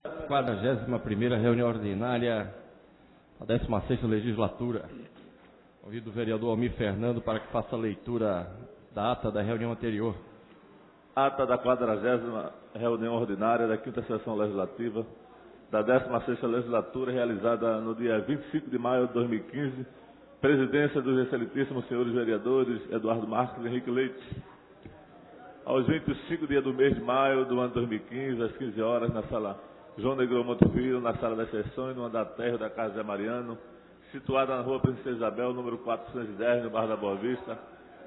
41ª reunião ordinária da 16ª legislatura. Convido o vereador Almir Fernando para que faça a leitura da ata da reunião anterior. Ata da 40ª reunião ordinária da 5ª sessão legislativa da 16ª legislatura, realizada no dia 25 de maio de 2015, presidência dos excelentíssimos senhores vereadores Eduardo Marques e Henrique Leite. Aos 25 dias do mês de maio do ano 2015, às 15 horas, na sala João Negrão Monte Filho, na sala das sessões, no andar térreo da Casa Zé Mariano, situada na rua Princesa Isabel, número 410, no bairro da Boa Vista,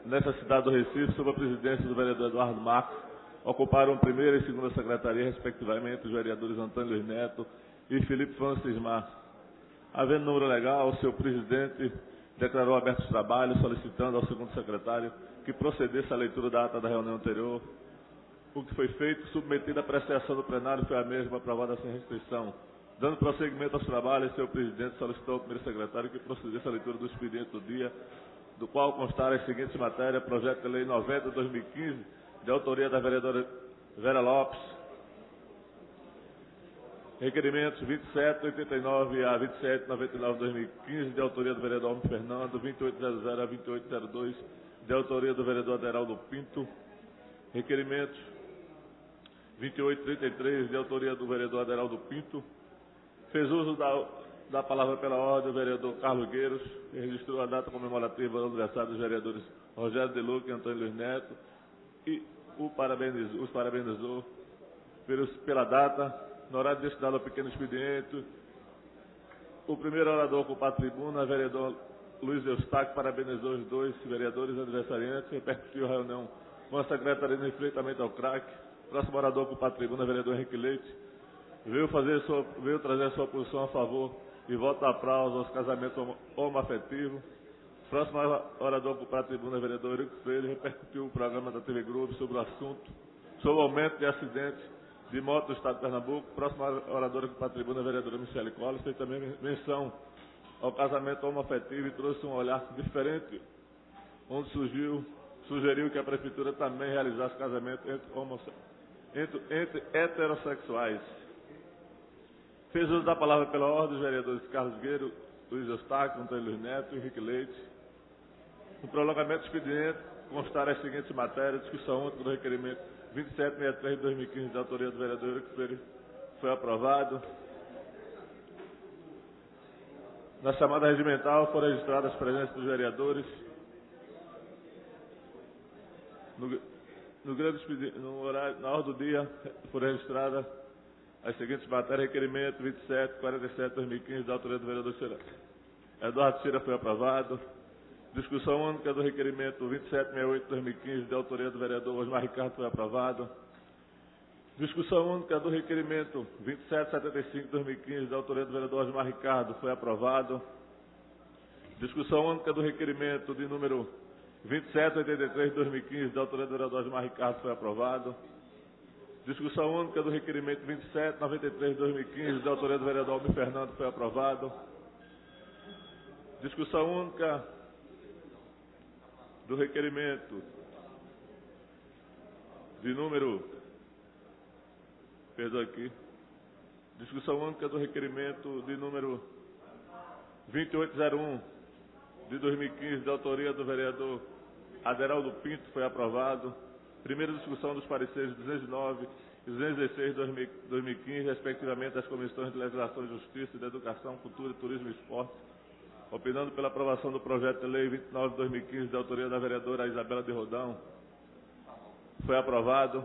nessa cidade do Recife, sob a presidência do vereador Eduardo Marques, ocuparam primeira e segunda secretaria, respectivamente, os vereadores Antônio Luiz Neto e Felipe Francis Mar. Havendo número legal, o seu presidente declarou abertos os trabalhos, solicitando ao segundo secretário que procedesse à leitura da ata da reunião anterior. O que foi feito, submetido à apreciação do plenário, foi a mesma aprovada sem restrição. Dando prosseguimento aos trabalhos, seu presidente solicitou ao primeiro secretário que procedesse à leitura do expediente do dia, do qual constaram as seguintes matérias: projeto de lei 90/2015, de autoria da vereadora Vera Lopes, requerimentos 2789 a 2799/2015, de autoria do vereador Almir Fernando, 2800 a 2802, de autoria do vereador Aderaldo Pinto, requerimentos 2833, de autoria do vereador Aderaldo Pinto. Fez uso da palavra pela ordem o vereador Carlos Gueiros, que registrou a data comemorativa do aniversário dos vereadores Rogério De Luca e Antônio Luiz Neto, e os parabenizou pela data, no horário destinado ao pequeno expediente. O primeiro orador a ocupar a tribuna, o vereador Luiz Eustáquio, parabenizou os dois vereadores aniversariantes, repercutiu a reunião com a secretaria de enfrentamento ao crack. Próximo orador a ocupar a tribuna, o vereador Henrique Leite, veio trazer sua posição a favor e vota aplauso aos casamentos homoafetivos. Próximo orador a ocupar a tribuna, o vereador Eurico Freire, repercutiu o programa da TV Globo sobre o assunto, sobre o aumento de acidentes de moto do estado de Pernambuco. Próximo orador a ocupar a tribuna, a vereadora Michele Colles, fez também menção ao casamento homoafetivo e trouxe um olhar diferente, onde sugeriu que a prefeitura também realizasse casamento entre heterossexuais. Fez uso da palavra pela ordem os vereadores Carlos Gueiro, Luiz Eustáquio, Antônio Luiz Neto e Henrique Leite. No prolongamento do expediente, constaram as seguintes matérias: discussão única do requerimento 2763 de 2015, da autoria do vereador Eurico Freire, foi aprovado. Na chamada regimental foram registradas as presenças dos vereadores. Na ordem do dia foram registradas as seguintes matérias: requerimento 2747/2015, da autoria do vereador Eduardo Cira, foi aprovado. Discussão única do requerimento 2768/2015, da autoria do vereador Osmar Ricardo, foi aprovado. Discussão única do requerimento 2775/2015, da autoria do vereador Osmar Ricardo, foi aprovado. Discussão única do requerimento de número 2783/2015, da autoria do vereador Osmar Ricardo, foi aprovado. Discussão única do requerimento 2793/2015, da autoria do vereador Almir Fernando, foi aprovado. Discussão única do requerimento de número... Discussão única do requerimento de número 2801 de 2015, da autoria do vereador Aderaldo Pinto, foi aprovado. Primeira discussão dos pareceres 209 e 216 de 2015, respectivamente, das comissões de legislação e justiça, de educação, cultura, turismo e esporte, opinando pela aprovação do projeto de lei 29 de 2015, da autoria da vereadora Isabela de Rodão, foi aprovado.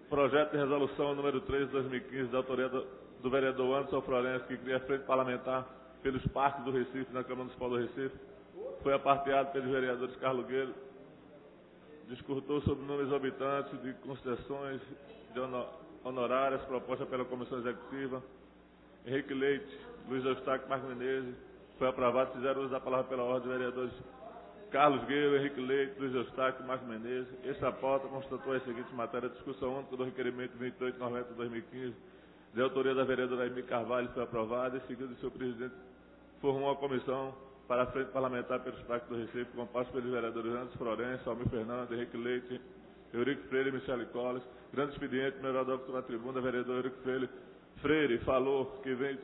Projeto de resolução número 3 de 2015, da autoria do vereador Anderson Florencio, que cria a frente parlamentar pelos parques do Recife, na Câmara Municipal do Recife, foi aparteado pelos vereadores Carlos Gueiro, discursou sobre números exorbitantes de concessões de honorárias propostas pela Comissão Executiva. Henrique Leite, Luiz Eustáquio, Marcos Menezes, foi aprovado. Fizeram uso da palavra pela ordem dos vereadores Carlos Gueiro, Henrique Leite, Luiz Eustáquio e Marcos Menezes. Esta pauta constatou as seguintes matérias: discussão única do requerimento 2890 de 2015, de autoria da vereadora Amy Carvalho, foi aprovada. Em seguida, o seu presidente formou uma comissão para a frente parlamentar pelos parques do Recife, composta pelos vereadores Anderson Florencio, Almir Fernando, Henrique Leite, Eurico Freire e Michele Colles. Grande expediente, vereador que está na tribuna, vereador Eurico Freire falou que vem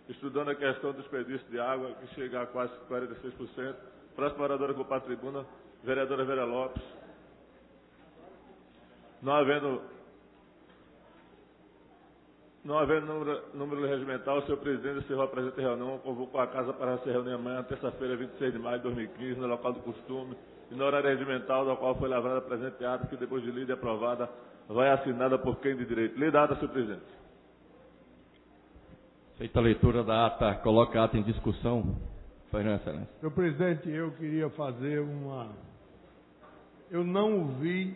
estudando a questão do desperdício de água, que chega a quase 46%. Próxima vereadora que ocupa a tribuna, vereadora Vera Lopes. Não havendo número regimental, o senhor presidente encerrou a presente reunião, convocou a casa para essa reunião amanhã, terça-feira, 26 de maio de 2015, no local do costume, e no horário regimental, do qual foi lavrada a presente ata, que depois de lida e aprovada, vai assinada por quem de direito. Lei dada, senhor presidente. Feita a leitura da ata, coloca a ata em discussão. Faz, excelência. Senhor presidente, eu queria fazer uma... Eu não vi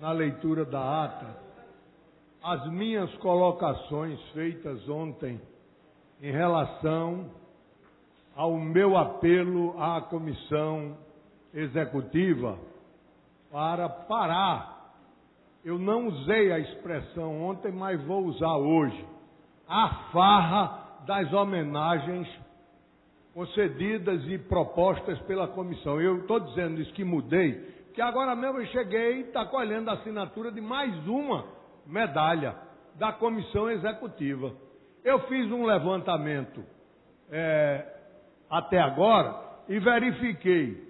na leitura da ata as minhas colocações feitas ontem em relação ao meu apelo à comissão executiva para parar. Eu não usei a expressão ontem, mas vou usar hoje. A farra das homenagens concedidas e propostas pela comissão. Eu estou dizendo isso que mudei, que agora mesmo eu cheguei e está colhendo a assinatura de mais uma medalha da comissão executiva. Eu fiz um levantamento até agora e verifiquei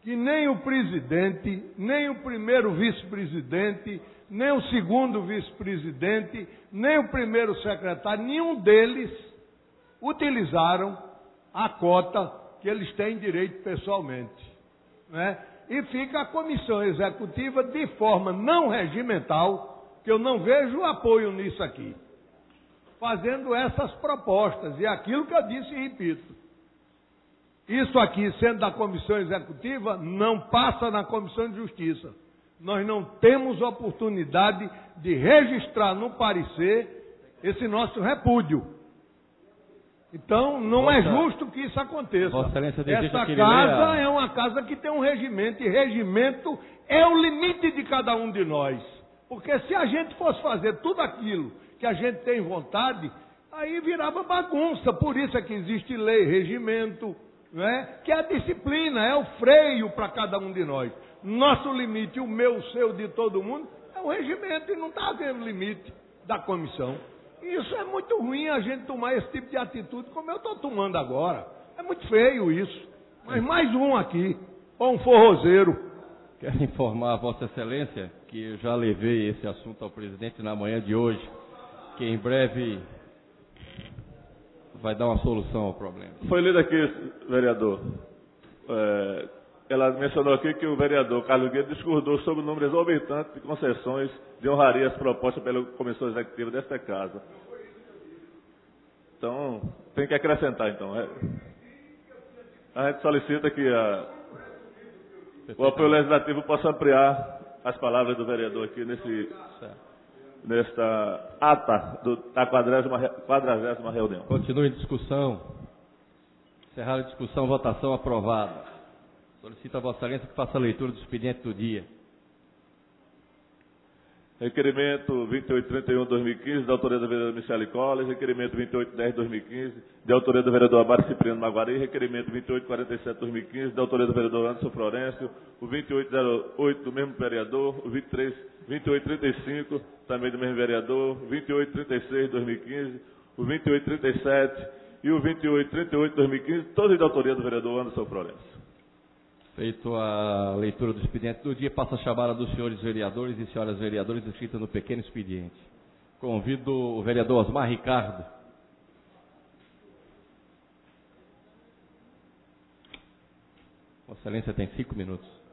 que nem o presidente, nem o primeiro vice-presidente, nem o segundo vice-presidente, nem o primeiro secretário, nenhum deles utilizaram a cota que eles têm direito pessoalmente, né? E fica a comissão executiva de forma não regimental, que eu não vejo apoio nisso aqui, fazendo essas propostas, e aquilo que eu disse e repito. Isso aqui, sendo da comissão executiva, não passa na comissão de justiça. Nós não temos oportunidade de registrar no parecer esse nosso repúdio. Então, não é justo que isso aconteça. Vossa Excelência deseja que essa casa é uma casa que tem um regimento, e regimento é o limite de cada um de nós. Porque se a gente fosse fazer tudo aquilo que a gente tem vontade, aí virava bagunça. Por isso é que existe lei, regimento, né? Que é a disciplina, é o freio para cada um de nós. Nosso limite, o meu, o seu, de todo mundo, é o regimento, e não está havendo limite da comissão. E isso é muito ruim, a gente tomar esse tipo de atitude como eu estou tomando agora. É muito feio isso. Mas mais um aqui, ou um forrozeiro. Quero informar a Vossa Excelência que eu já levei esse assunto ao presidente na manhã de hoje, que em breve vai dar uma solução ao problema. Foi lido aqui, vereador. Ela mencionou aqui que o vereador Carlos Guedes discordou sobre o número exorbitante de concessões de honrarias propostas pela comissão executiva desta casa. Então, tem que acrescentar, então. A gente solicita que o apoio legislativo possa ampliar as palavras do vereador aqui nesta ata da 40ª reunião. Continue em discussão. Encerrada a discussão, votação aprovada. Solicito a Vossa Excelência que faça a leitura do expediente do dia. Requerimento 2831-2015, da autoria do vereador Michele Colles. Requerimento 2810-2015, de autoria do vereador Amaro Cipriano Maguari. Requerimento 2847-2015, da autoria do vereador Anderson Florencio. O 2808 do mesmo vereador. O 2835, também do mesmo vereador. O 2836-2015. O 2837 e o 2838-2015, todos da autoria do vereador Anderson Florencio. Feito a leitura do expediente do dia, passo a chamada dos senhores vereadores e senhoras vereadoras escrita no pequeno expediente. Convido o vereador Osmar Ricardo. Vossa Excelência tem 5 minutos.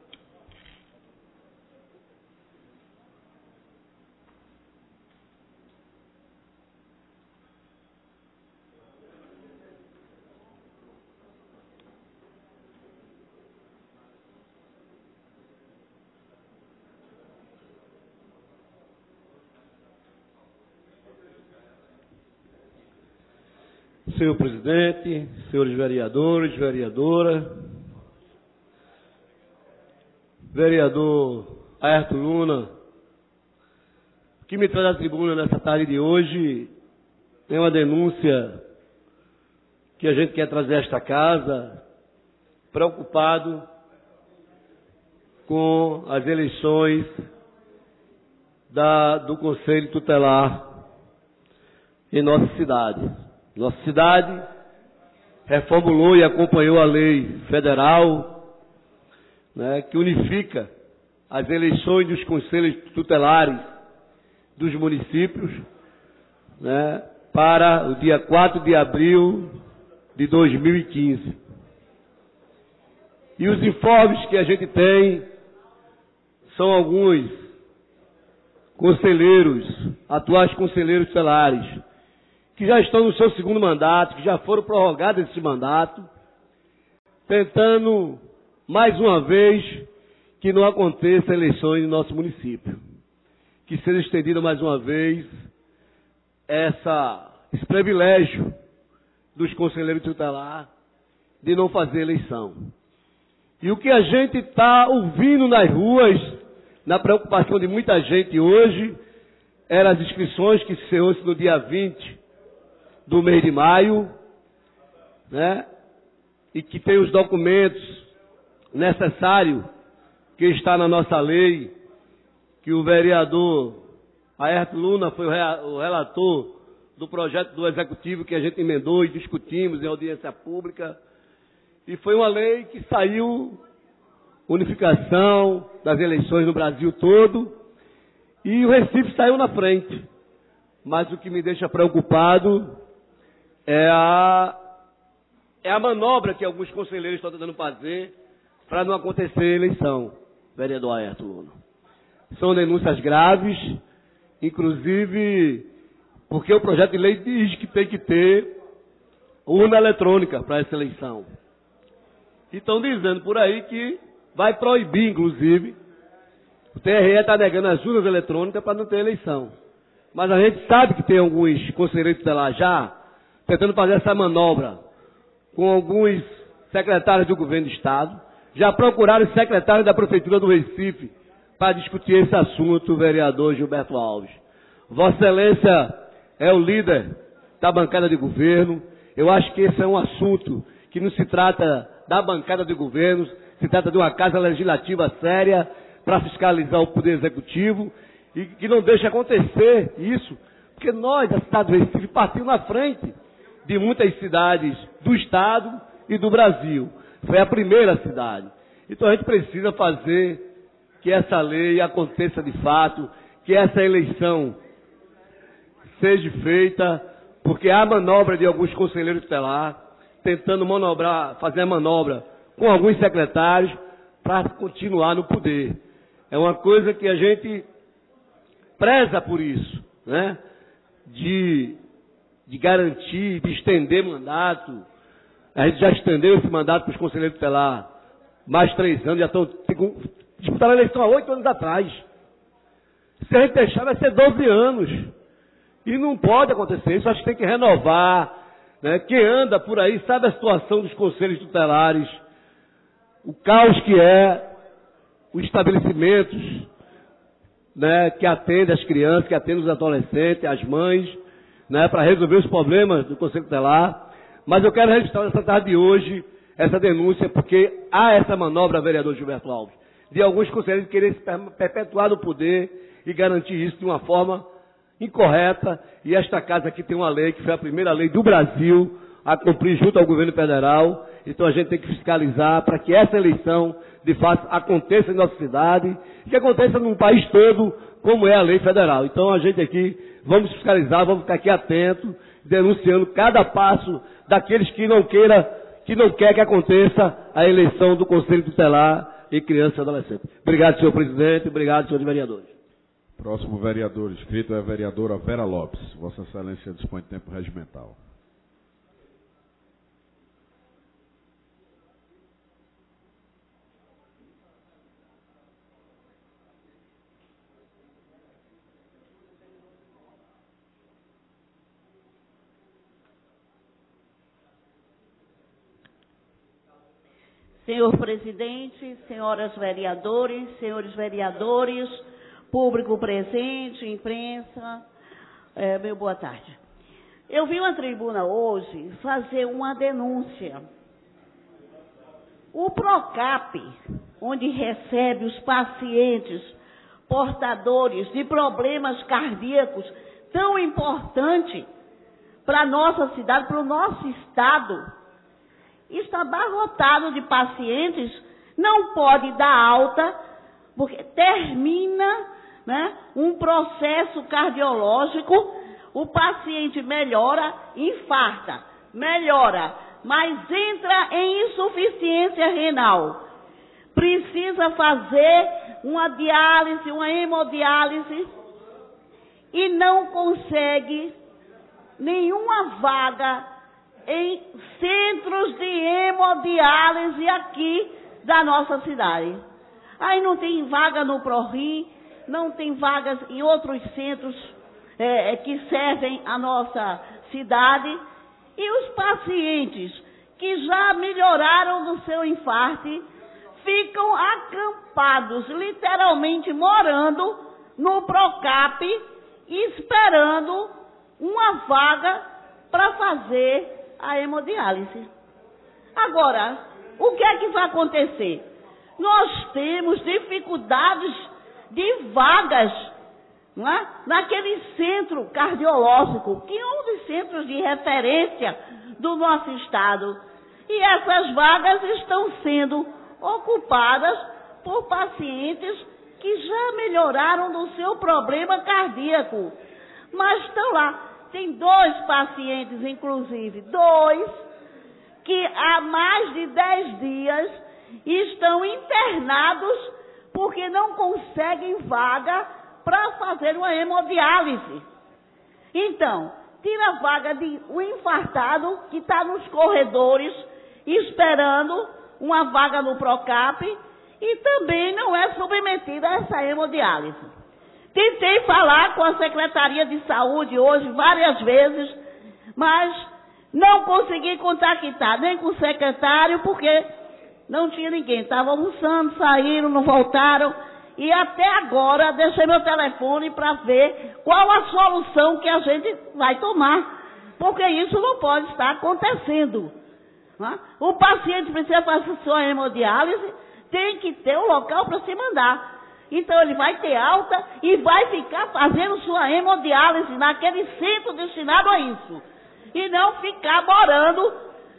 Senhor presidente, senhores vereadores, vereadora, vereador Ayrton Luna, o que me traz à tribuna nessa tarde de hoje é uma denúncia que a gente quer trazer a esta casa, preocupado com as eleições do Conselho Tutelar em nossa cidade. Nossa cidade reformulou e acompanhou a lei federal, né, que unifica as eleições dos conselhos tutelares dos municípios, né, para o dia 4 de abril de 2015. E os informes que a gente tem são alguns conselheiros, atuais conselheiros tutelares, que já estão no seu segundo mandato, que já foram prorrogados esse mandato, tentando, mais uma vez, que não aconteça eleições no nosso município. Que seja estendida mais uma vez esse privilégio dos conselheiros tutelares de não fazer eleição. E o que a gente está ouvindo nas ruas, na preocupação de muita gente hoje, eram as inscrições que encerrou-se no dia 20 do mês de maio, né? E que tem os documentos necessários que está na nossa lei, que o vereador Aerto Luna foi o relator do projeto do Executivo que a gente emendou e discutimos em audiência pública. E foi uma lei que saiu unificação das eleições no Brasil todo e o Recife saiu na frente. Mas o que me deixa preocupado é a manobra que alguns conselheiros estão tentando fazer para não acontecer a eleição, vereador Aerto Luna. São denúncias graves, inclusive porque o projeto de lei diz que tem que ter urna eletrônica para essa eleição. E estão dizendo por aí que vai proibir, inclusive, o TRE está negando as urnas eletrônicas para não ter eleição. Mas a gente sabe que tem alguns conselheiros tutelares já tentando fazer essa manobra com alguns secretários do governo do Estado. Já procuraram os secretários da Prefeitura do Recife para discutir esse assunto, o vereador Gilberto Alves. Vossa Excelência é o líder da bancada de governo. Eu acho que esse é um assunto que não se trata da bancada de governo, se trata de uma casa legislativa séria para fiscalizar o Poder Executivo e que não deixe acontecer isso, porque nós, da cidade do Recife, partimos na frente de muitas cidades do Estado e do Brasil. Foi a primeira cidade. Então a gente precisa fazer que essa lei aconteça de fato, que essa eleição seja feita, porque há manobra de alguns conselheiros tutelares tentando fazer a manobra com alguns secretários para continuar no poder. É uma coisa que a gente preza por isso, né? De garantir, de estender mandato. A gente já estendeu esse mandato para os conselheiros tutelares mais 3 anos, já estão disputando a eleição há 8 anos atrás. Se a gente deixar, vai ser 12 anos. E não pode acontecer isso, acho que tem que renovar. Né? Quem anda por aí sabe a situação dos conselhos tutelares, o caos que é, os estabelecimentos, né, que atendem as crianças, que atendem os adolescentes, as mães, né, para resolver os problemas do Conselho Tutelar. Mas eu quero registrar nessa tarde de hoje essa denúncia, porque há essa manobra, vereador Gilberto Alves, de alguns conselheiros querer se perpetuar no poder e garantir isso de uma forma incorreta. E esta casa aqui tem uma lei, que foi a primeira lei do Brasil a cumprir junto ao governo federal. Então a gente tem que fiscalizar para que essa eleição, de fato, aconteça em nossa cidade e que aconteça no país todo, como é a lei federal. Então a gente aqui, vamos fiscalizar, vamos ficar aqui atentos, denunciando cada passo daqueles que não quer que aconteça a eleição do Conselho Tutelar e Criança e Adolescente. Obrigado, senhor presidente, obrigado, senhores vereadores. Próximo vereador inscrito é a vereadora Vera Lopes. Vossa Excelência dispõe de tempo regimental. Senhor presidente, senhoras vereadores, senhores vereadores, público presente, imprensa, meu boa tarde. Eu vim à tribuna hoje fazer uma denúncia. O PROCAP, onde recebe os pacientes portadores de problemas cardíacos tão importante para a nossa cidade, para o nosso estado, está abarrotado de pacientes, não pode dar alta, porque termina, né, um processo cardiológico, o paciente melhora, infarta, melhora, mas entra em insuficiência renal. Precisa fazer uma diálise, uma hemodiálise, e não consegue nenhuma vaga em centros de hemodiálise aqui da nossa cidade. Aí não tem vaga no ProRim, não tem vagas em outros centros que servem a nossa cidade. E os pacientes que já melhoraram do seu infarto ficam acampados, literalmente morando no Procap, esperando uma vaga para fazer a hemodiálise. Agora, o que é que vai acontecer? Nós temos dificuldades de vagas, não é? Naquele centro cardiológico, que é um dos centros de referência do nosso estado. E essas vagas estão sendo ocupadas por pacientes que já melhoraram do seu problema cardíaco. Mas estão lá. Tem 2 pacientes, inclusive, 2, que há mais de 10 dias estão internados porque não conseguem vaga para fazer uma hemodiálise. Então, tira a vaga de um infartado que está nos corredores esperando uma vaga no Procap e também não é submetida a essa hemodiálise. Tentei falar com a Secretaria de Saúde hoje várias vezes, mas não consegui contactar nem com o secretário, porque não tinha ninguém. Estavam almoçando, saíram, não voltaram. E até agora deixei meu telefone para ver qual a solução que a gente vai tomar, porque isso não pode estar acontecendo. Não é? O paciente precisa fazer sua hemodiálise, tem que ter um local para se mandar. Então ele vai ter alta e vai ficar fazendo sua hemodiálise naquele centro destinado a isso. E não ficar morando,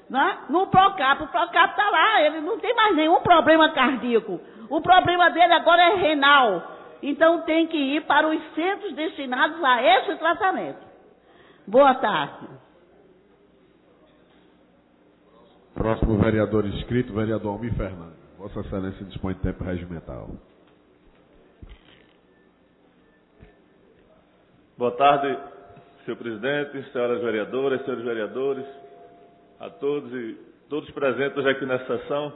né, no Procap. O Procap está lá, ele não tem mais nenhum problema cardíaco. O problema dele agora é renal. Então tem que ir para os centros destinados a esse tratamento. Boa tarde. Próximo vereador inscrito, vereador Almir Fernando. Vossa Excelência dispõe de tempo regimental. Boa tarde, senhor presidente, senhoras vereadoras, senhores vereadores, a todos e todos presentes hoje aqui nessa sessão.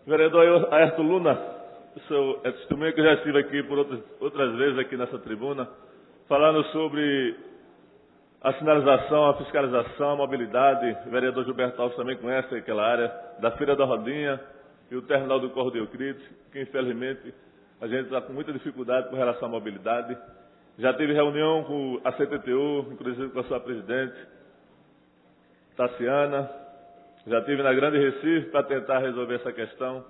Vereador Aerto Luna, é testemunha que eu já estive aqui por outras vezes aqui nessa tribuna, falando sobre a sinalização, a fiscalização, a mobilidade. O vereador Gilberto Alves também conhece aquela área da Feira da Rodinha e o terminal do Córrego de Euclides, que infelizmente a gente está com muita dificuldade com relação à mobilidade. Já tive reunião com a CTTU, inclusive com a sua presidente, Tassiana. Já tive na Grande Recife para tentar resolver essa questão.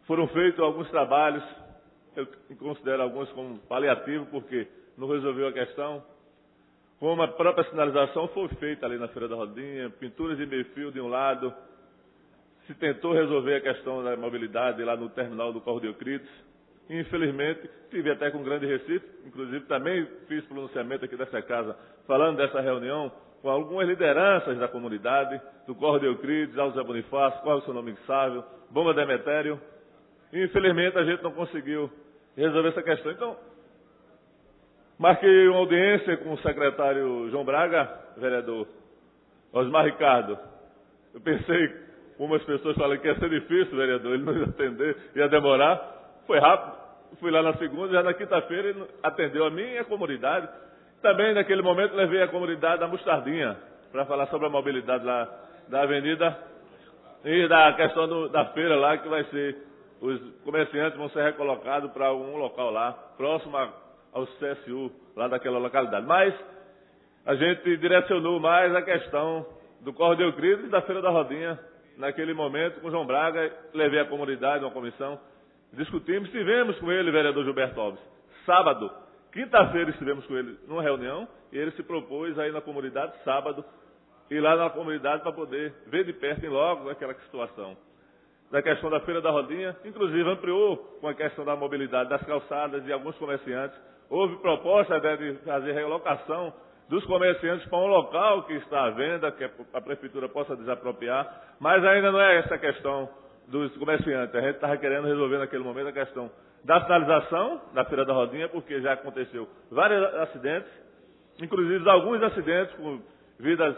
Foram feitos alguns trabalhos, eu considero alguns como paliativo, porque não resolveu a questão. Como a própria sinalização foi feita ali na Feira da Rodinha, pinturas de meio-fio de um lado, se tentou resolver a questão da mobilidade lá no terminal do Córrego de Euclides. Infelizmente, tive até com o Grande Recife, inclusive também fiz pronunciamento aqui dessa casa, falando dessa reunião com algumas lideranças da comunidade, do Córrego de Euclides, Alto Zé Bonifácio, Córrego São Domingos Sávio, Bomba Demetério. Infelizmente, a gente não conseguiu resolver essa questão. Então, marquei uma audiência com o secretário João Braga, vereador Osmar Ricardo. Eu pensei, umas pessoas falam que ia ser difícil, vereador, ele não ia atender, ia demorar. Foi rápido, fui lá na segunda, já na quinta-feira ele atendeu a mim e a comunidade. Também naquele momento levei a comunidade da Mostardinha para falar sobre a mobilidade lá da avenida e da questão da feira lá, que vai ser, os comerciantes vão ser recolocados para um local lá, próximo ao CSU, lá daquela localidade. Mas a gente direcionou mais a questão do Córrego de Euclides e da Feira da Rodinha, naquele momento com o João Braga, levei a comunidade, uma comissão. discutimos, estivemos com ele, vereador Gilberto Alves, sábado, quinta-feira estivemos com ele numa reunião, e ele se propôs aí na comunidade, sábado, ir lá na comunidade para poder ver de perto, em logo, aquela situação da questão da Feira da Rodinha, inclusive ampliou com a questão da mobilidade das calçadas de alguns comerciantes. Houve proposta de fazer relocação dos comerciantes para um local que está à venda, que a prefeitura possa desapropriar, mas ainda não é essa a questão dos comerciantes. A gente estava querendo resolver naquele momento a questão da sinalização da Feira da Rodinha, porque já aconteceu vários acidentes, inclusive alguns acidentes com vidas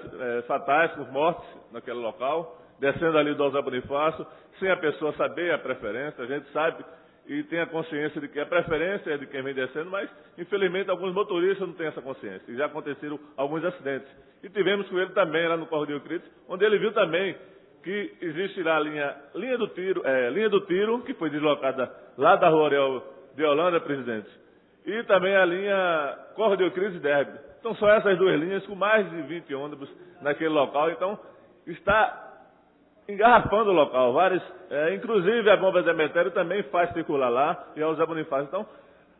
fatais, com mortes naquele local, descendo ali do José Bonifácio, sem a pessoa saber a preferência. A gente sabe e tem a consciência de que a preferência é de quem vem descendo, mas infelizmente alguns motoristas não têm essa consciência. E já aconteceram alguns acidentes. E tivemos com ele também lá no Correio de Euclides, onde ele viu também que existe lá a linha do tiro, que foi deslocada lá da Rua Ariel de Holanda, presidente. E também a linha Correio de Euclides e Derby. Então são essas duas linhas com mais de 20 ônibus naquele local. Então está engarrafando o local. Inclusive a bomba de cemitério também faz circular lá, e a José Bonifácio. Então,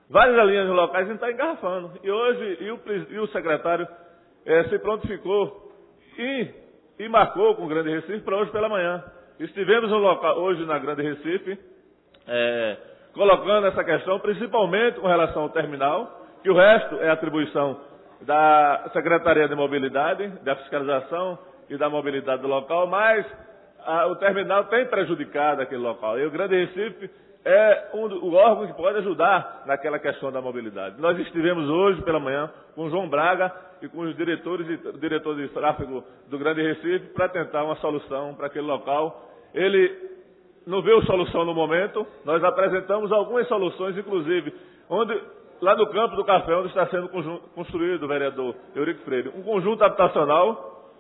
várias linhas locais a gente está engarrafando. E hoje, o secretário se prontificou e marcou com o Grande Recife para hoje pela manhã. Estivemos no local hoje na Grande Recife, colocando essa questão, principalmente com relação ao terminal, que o resto é atribuição da Secretaria de Mobilidade, da Fiscalização e da Mobilidade do local, mas o terminal tem prejudicado aquele local. E o Grande Recife é o órgão que pode ajudar naquela questão da mobilidade. Nós estivemos hoje pela manhã com o João Braga e com os diretores de tráfego do Grande Recife para tentar uma solução para aquele local. Ele não viu solução no momento, nós apresentamos algumas soluções, inclusive, lá no campo do Café, onde está sendo construído, vereador Eurico Freire, um conjunto habitacional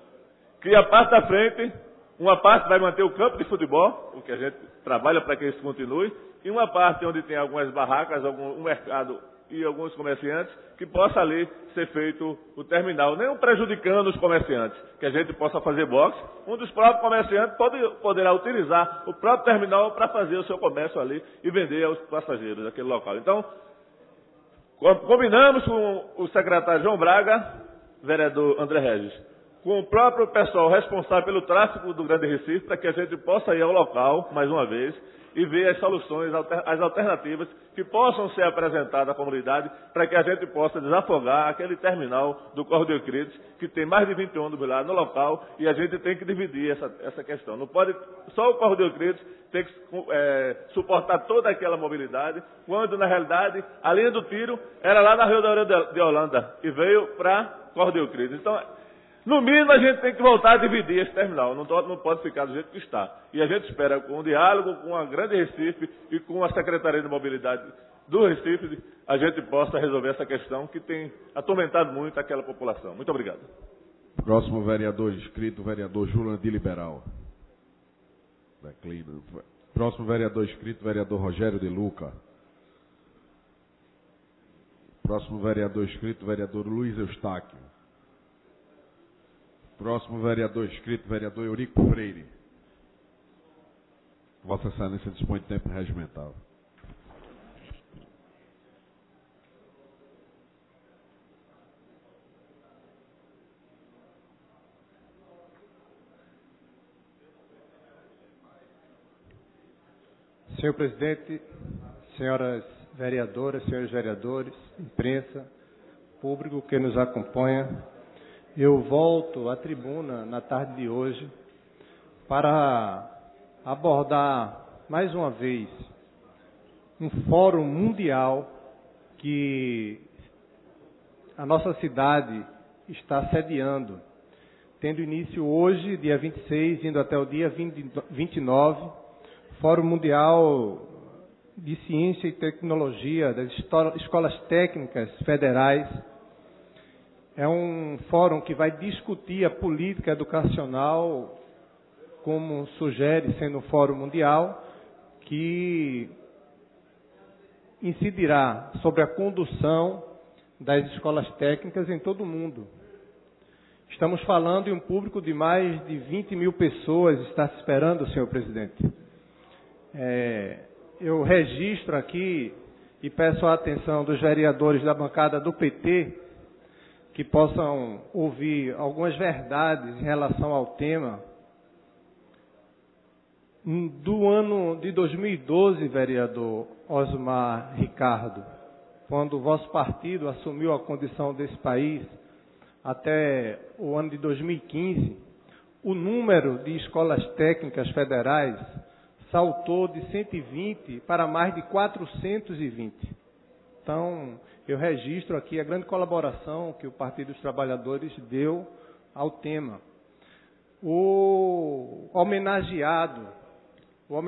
que a parte da frente, uma parte vai manter o campo de futebol, o que a gente trabalha para que isso continue, e uma parte onde tem algumas barracas, um mercado e alguns comerciantes, que possa ali ser feito o terminal, nem prejudicando os comerciantes, que a gente possa fazer boxe. Um dos próprios comerciantes poderá utilizar o próprio terminal para fazer o seu comércio ali e vender aos passageiros daquele local. Então, combinamos com o secretário João Braga, vereador André Regis, com o próprio pessoal responsável pelo tráfego do Grande Recife, para que a gente possa ir ao local, mais uma vez, e ver as soluções, as alternativas que possam ser apresentadas à comunidade, para que a gente possa desafogar aquele terminal do Correio de Euclides, que tem mais de 20 ônibus lá no local, e a gente tem que dividir essa questão. Não pode, só o Correio de Euclides tem que suportar toda aquela mobilidade, quando, na realidade, a linha do tiro era lá na Rua de Holanda, e veio para Correio de Euclides. Então, no mínimo, a gente tem que voltar a dividir esse terminal, não pode ficar do jeito que está. E a gente espera, com um diálogo com a Grande Recife e com a Secretaria de Mobilidade do Recife, a gente possa resolver essa questão que tem atormentado muito aquela população. Muito obrigado. Próximo vereador inscrito, vereador Jurandir Liberal. Próximo vereador inscrito, vereador Rogério de Luca. Próximo vereador inscrito, vereador Luiz Eustáquio. Próximo vereador inscrito, vereador Eurico Freire. Vossa Excelência dispõe de tempo regimental. Senhor presidente, senhoras vereadoras, senhores vereadores, imprensa, público que nos acompanha, eu volto à tribuna na tarde de hoje para abordar mais uma vez um fórum mundial que a nossa cidade está sediando, tendo início hoje, dia 26, indo até o dia 29, Fórum Mundial de Ciência e Tecnologia das Escolas Técnicas Federais. É um fórum que vai discutir a política educacional, como sugere, sendo um fórum mundial, que incidirá sobre a condução das escolas técnicas em todo o mundo. Estamos falando de um público de mais de 20 mil pessoas está se esperando, senhor presidente. eu registro aqui e peço a atenção dos vereadores da bancada do PT que possam ouvir algumas verdades em relação ao tema. Do ano de 2012, vereador Osmar Ricardo, quando o vosso partido assumiu a condição desse país, até o ano de 2015, o número de escolas técnicas federais saltou de 120 para mais de 420. Então, eu registro aqui a grande colaboração que o Partido dos Trabalhadores deu ao tema. O homenageado, o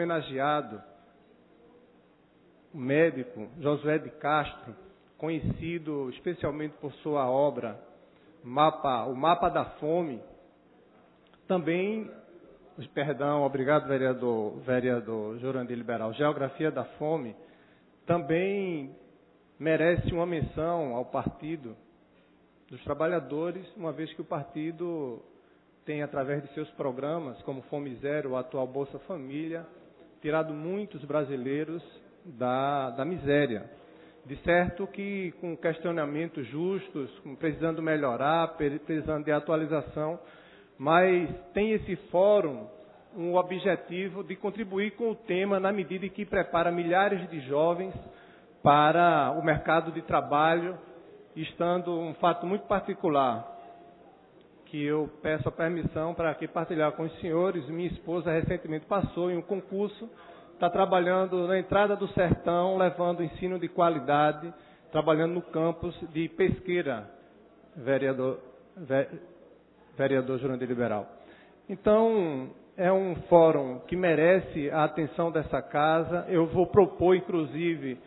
médico Josué de Castro, conhecido especialmente por sua obra, o Mapa da Fome, também, obrigado, vereador Jurandir Liberal, Geografia da Fome, também merece uma menção ao Partido dos Trabalhadores, uma vez que o partido tem, através de seus programas, como Fome Zero, o atual Bolsa Família, tirado muitos brasileiros da miséria. De certo que com questionamentos justos, precisando melhorar, precisando de atualização, mas tem esse fórum um objetivo de contribuir com o tema na medida em que prepara milhares de jovens para o mercado de trabalho, estando um fato muito particular, que eu peço a permissão para aqui partilhar com os senhores. Minha esposa recentemente passou em um concurso, está trabalhando na entrada do sertão, levando ensino de qualidade, trabalhando no campus de Pesqueira, vereador Jurandir Liberal. Então, é um fórum que merece a atenção dessa casa. Eu vou propor, inclusive,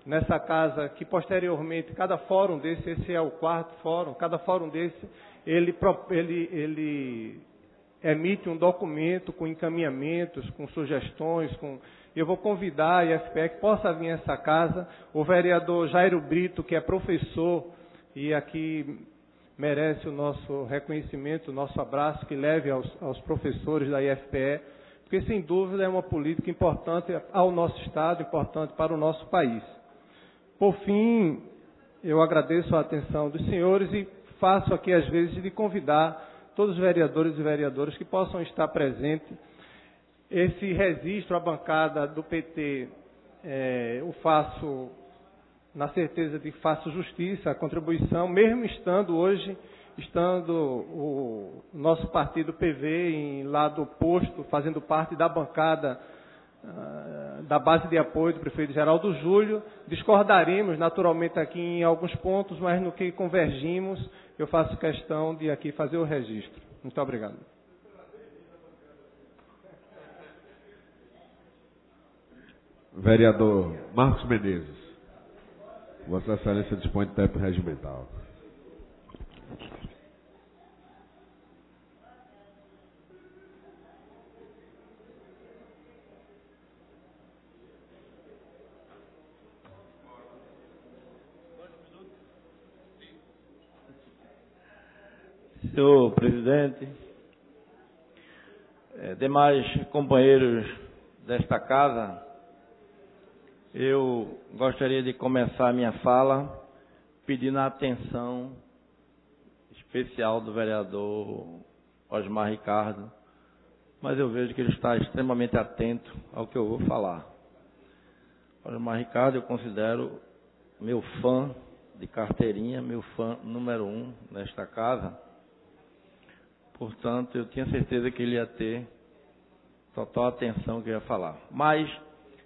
nessa casa, que posteriormente, cada fórum desse, esse é o 4º fórum, cada fórum desse, ele emite um documento com encaminhamentos, com sugestões, eu vou convidar a IFPE que possa vir a essa casa, o vereador Jairo Brito, que é professor, e aqui merece o nosso reconhecimento, o nosso abraço, que leve aos professores da IFPE, porque sem dúvida é uma política importante ao nosso Estado, importante para o nosso país. Por fim, eu agradeço a atenção dos senhores e faço aqui, às vezes, de convidar todos os vereadores e vereadoras que possam estar presentes. Esse registro à bancada do PT, eu faço na certeza de que faço justiça, a contribuição, mesmo estando o nosso partido PV em lado oposto, fazendo parte da bancada da base de apoio do prefeito Geraldo Júlio. Discordaremos naturalmente aqui em alguns pontos, mas no que convergimos, eu faço questão de aqui fazer o registro. Muito obrigado. Vereador Marcos Menezes, Vossa Excelência dispõe de tempo regimental. Senhor presidente, demais companheiros desta casa, eu gostaria de começar a minha fala pedindo a atenção especial do vereador Osmar Ricardo, mas eu vejo que ele está extremamente atento ao que eu vou falar. Osmar Ricardo eu considero meu fã de carteirinha, meu fã número 1 nesta casa. Portanto, eu tinha certeza que ele ia ter total atenção que eu ia falar. Mas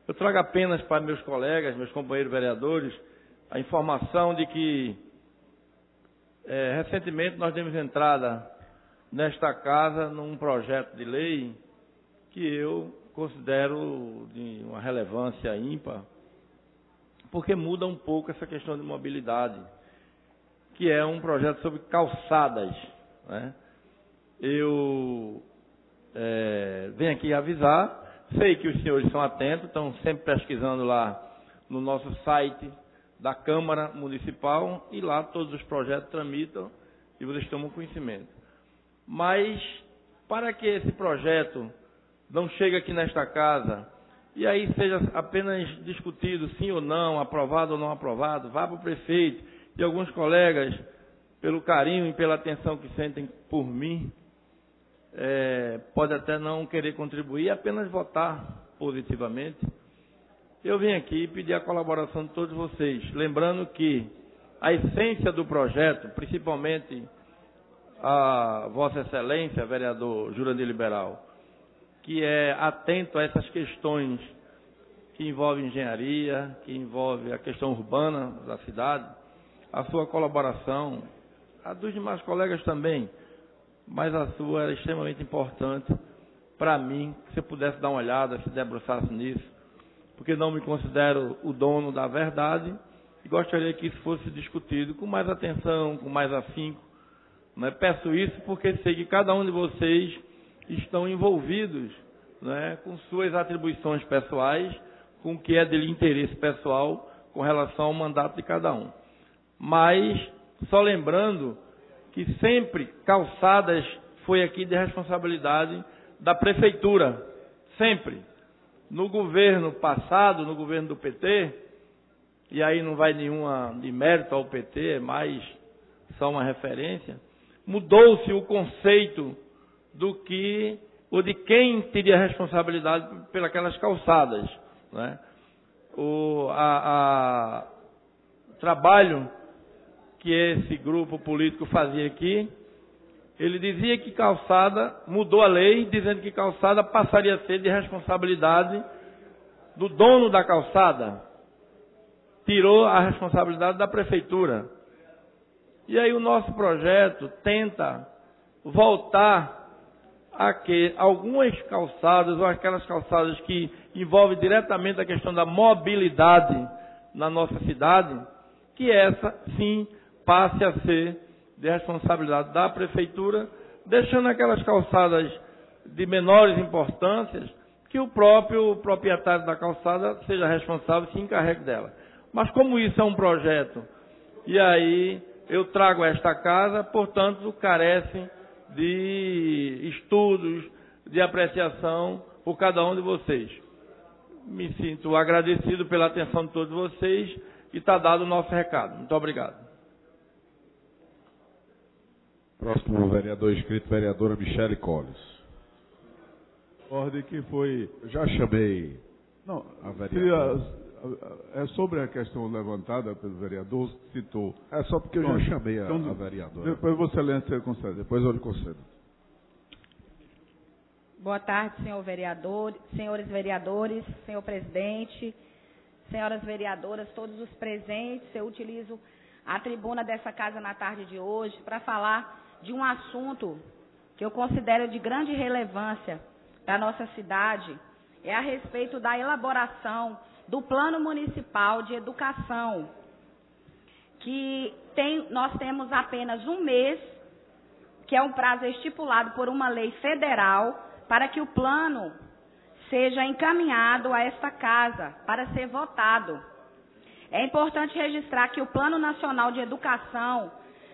eu trago apenas para meus colegas, meus companheiros vereadores, a informação de que recentemente nós demos entrada nesta casa num projeto de lei que eu considero de uma relevância ímpar, porque muda um pouco essa questão de mobilidade, que é um projeto sobre calçadas, né? Eu venho aqui avisar, sei que os senhores são atentos, estão sempre pesquisando lá no nosso site da Câmara Municipal e lá todos os projetos tramitam e vocês tomam conhecimento. Mas, para que esse projeto não chegue aqui nesta casa e aí seja apenas discutido sim ou não, aprovado ou não aprovado, vá para o prefeito e alguns colegas, pelo carinho e pela atenção que sentem por mim, pode até não querer contribuir, apenas votar positivamente. Eu vim aqui pedir a colaboração de todos vocês, lembrando que a essência do projeto, principalmente a Vossa Excelência, vereador Jurandir Liberal, que é atento a essas questões que envolvem engenharia, que envolvem a questão urbana da cidade, a sua colaboração, a dos demais colegas também, mas a sua era extremamente importante para mim, que você pudesse dar uma olhada, se debruçasse nisso, porque não me considero o dono da verdade e gostaria que isso fosse discutido com mais atenção, com mais afinco. Né? Peço isso porque sei que cada um de vocês estão envolvidos, né, com suas atribuições pessoais, com o que é de interesse pessoal com relação ao mandato de cada um. Mas, só lembrando que sempre calçadas foi aqui de responsabilidade da prefeitura, sempre. No governo passado, no governo do PT, e aí não vai nenhuma de mérito ao PT, é mais só uma referência, mudou-se o conceito do que, ou de quem teria responsabilidade pelas calçadas. Né? O trabalho que esse grupo político fazia aqui, ele dizia que calçada, mudou a lei, dizendo que calçada passaria a ser de responsabilidade do dono da calçada. Tirou a responsabilidade da prefeitura. E aí o nosso projeto tenta voltar a que algumas calçadas, ou aquelas calçadas que envolvem diretamente a questão da mobilidade na nossa cidade, que essa, sim, passe a ser de responsabilidade da prefeitura, deixando aquelas calçadas de menores importâncias, que o próprio proprietário da calçada seja responsável e se encarregue dela. Mas como isso é um projeto, e aí eu trago a esta casa, portanto, carece de estudos, de apreciação por cada um de vocês. Me sinto agradecido pela atenção de todos vocês e está dado o nosso recado. Muito obrigado. Próximo vereador inscrito, vereadora Michele Colles. Ordem que foi... Eu já chamei Não, a vereadora. É sobre a questão levantada pelo vereador, citou. É só porque eu já chamei a vereadora. Depois Vossa Excelência concede. Depois eu lhe concedo. Boa tarde, senhores vereadores, senhor presidente, senhoras vereadoras, todos os presentes. Eu utilizo a tribuna dessa casa na tarde de hoje para falar de um assunto que eu considero de grande relevância para a nossa cidade. É a respeito da elaboração do Plano Municipal de Educação, que nós temos apenas um mês, que é um prazo estipulado por uma lei federal, para que o plano seja encaminhado a esta casa para ser votado. É importante registrar que o Plano Nacional de Educação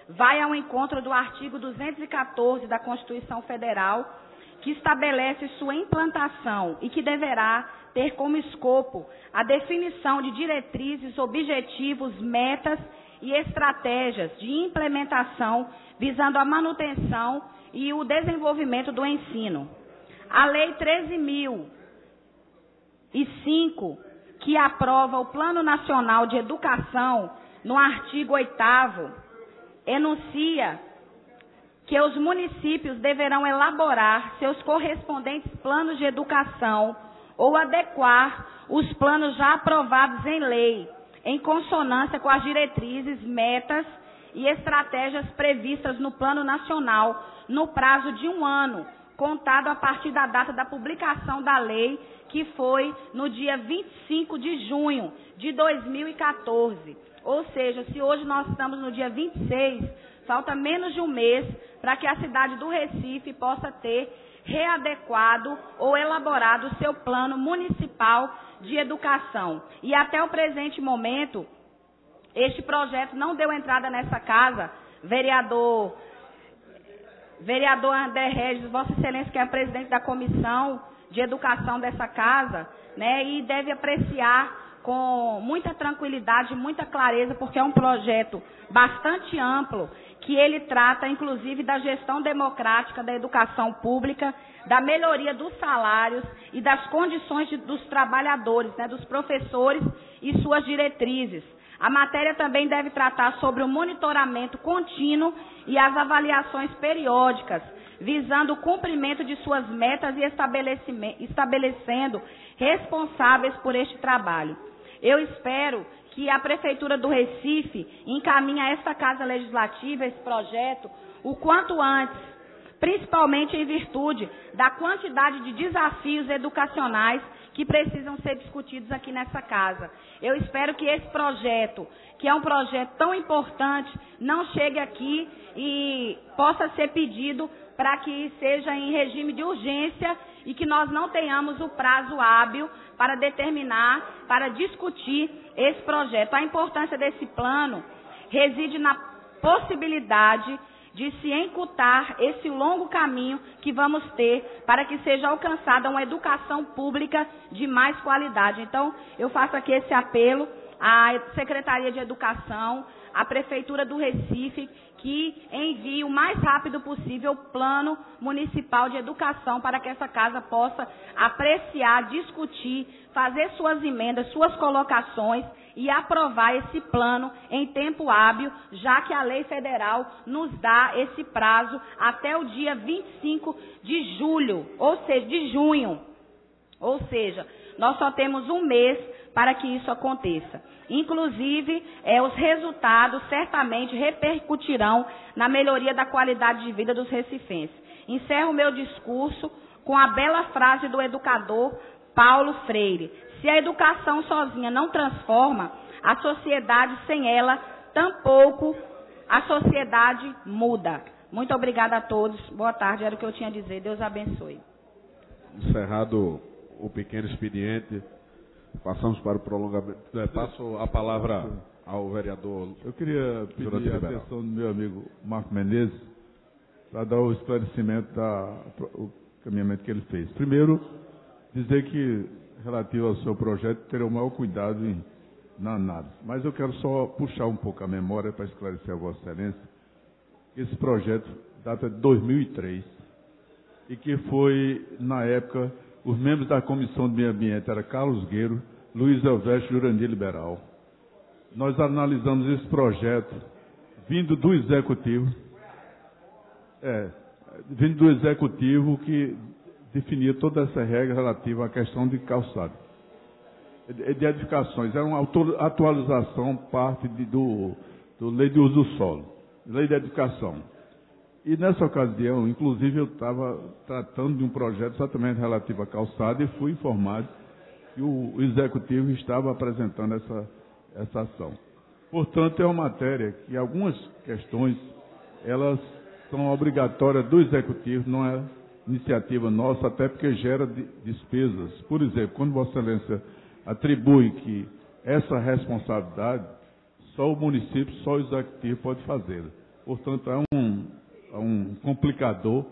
vai ao encontro do artigo 214 da Constituição Federal, que estabelece sua implantação e que deverá ter como escopo a definição de diretrizes, objetivos, metas e estratégias de implementação visando a manutenção e o desenvolvimento do ensino. A Lei 13.005, que aprova o Plano Nacional de Educação, no artigo 8º, enuncia que os municípios deverão elaborar seus correspondentes planos de educação ou adequar os planos já aprovados em lei, em consonância com as diretrizes, metas e estratégias previstas no Plano Nacional, no prazo de 1 ano, contado a partir da data da publicação da lei, que foi no dia 25 de junho de 2014. Ou seja, se hoje nós estamos no dia 26, falta menos de um mês para que a cidade do Recife possa ter readequado ou elaborado o seu plano municipal de educação. E até o presente momento, este projeto não deu entrada nessa casa. Vereador André Regis, Vossa Excelência, que é presidente da comissão, de educação dessa casa, né, e deve apreciar com muita tranquilidade, muita clareza, porque é um projeto bastante amplo, que ele trata, inclusive, da gestão democrática da educação pública, da melhoria dos salários e das condições dos trabalhadores, né, dos professores e suas diretrizes. A matéria também deve tratar sobre o monitoramento contínuo e as avaliações periódicas, visando o cumprimento de suas metas e estabelecendo responsáveis por este trabalho. Eu espero que a Prefeitura do Recife encaminhe a esta Casa Legislativa esse projeto o quanto antes, principalmente em virtude da quantidade de desafios educacionais que precisam ser discutidos aqui nessa casa. Eu espero que esse projeto, que é um projeto tão importante, não chegue aqui e possa ser pedido para que seja em regime de urgência e que nós não tenhamos o prazo hábil para determinar, para discutir esse projeto. A importância desse plano reside na possibilidade de se encurtar esse longo caminho que vamos ter para que seja alcançada uma educação pública de mais qualidade. Então, eu faço aqui esse apelo à Secretaria de Educação, à Prefeitura do Recife, que envie o mais rápido possível o Plano Municipal de Educação para que essa casa possa apreciar, discutir, fazer suas emendas, suas colocações e aprovar esse plano em tempo hábil, já que a lei federal nos dá esse prazo até o dia 25 de julho, ou seja, de junho. Ou seja, nós só temos um mês para que isso aconteça. Inclusive, os resultados certamente repercutirão na melhoria da qualidade de vida dos recifenses. Encerro o meu discurso com a bela frase do educador Paulo Freire: se a educação sozinha não transforma, a sociedade sem ela, tampouco a sociedade muda. Muito obrigada a todos. Boa tarde, era o que eu tinha a dizer. Deus abençoe. Encerrado o pequeno expediente, passamos para o prolongamento. Passo a palavra ao vereador. Eu queria pedir a atenção do meu amigo Marco Menezes para dar o esclarecimento do caminhamento que ele fez. Primeiro, dizer que, relativo ao seu projeto, terá o maior cuidado na análise. Mas eu quero só puxar um pouco a memória para esclarecer a Vossa Excelência. Esse projeto data de 2003 e que foi, na época, os membros da Comissão de Meio Ambiente eram Carlos Gueiro, Luiz Elvésio e Jurandir Liberal. Nós analisamos esse projeto vindo do Executivo, que definia toda essa regra relativa à questão de calçado, de edificações. Era uma atualização, parte do Lei de Uso do Solo, Lei de Edificação. E nessa ocasião, inclusive, eu estava tratando de um projeto exatamente relativo à calçada e fui informado que o Executivo estava apresentando essa ação. Portanto, é uma matéria que algumas questões, elas são obrigatórias do Executivo, não é iniciativa nossa, até porque gera despesas. Por exemplo, quando Vossa Excelência atribui que essa responsabilidade, só o município, só o Executivo pode fazer. Portanto, é um complicador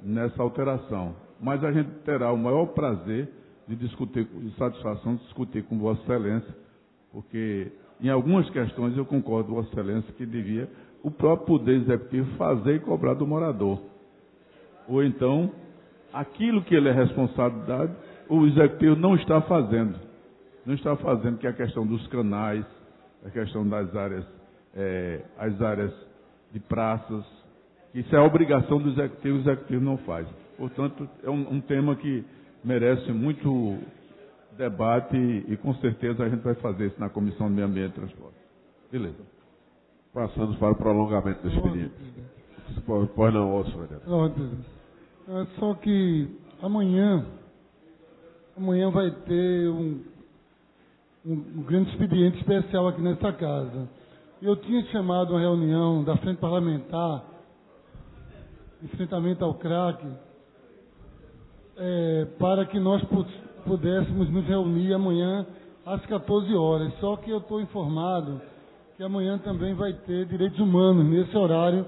nessa alteração. Mas a gente terá o maior prazer de discutir, de satisfação, de discutir com Vossa Excelência, porque em algumas questões eu concordo com Vossa Excelência que devia o próprio Poder Executivo fazer e cobrar do morador. Ou então, aquilo que ele é responsabilidade, o Executivo não está fazendo. Não está fazendo, que é a questão dos canais, a questão das áreas, as áreas de praças. Isso é a obrigação do Executivo, o Executivo não faz. Portanto, é um tema que merece muito debate e com certeza a gente vai fazer isso na Comissão de Meio Ambiente e Transporte. Beleza. Passando para o prolongamento do expediente. Pois não, ouço, vereador. Só que amanhã vai ter um grande expediente especial aqui nessa casa. Eu tinha chamado uma reunião da Frente Parlamentar, enfrentamento ao crack, para que nós pudéssemos nos reunir amanhã às 14 horas. Só que eu estou informado que amanhã também vai ter direitos humanos nesse horário,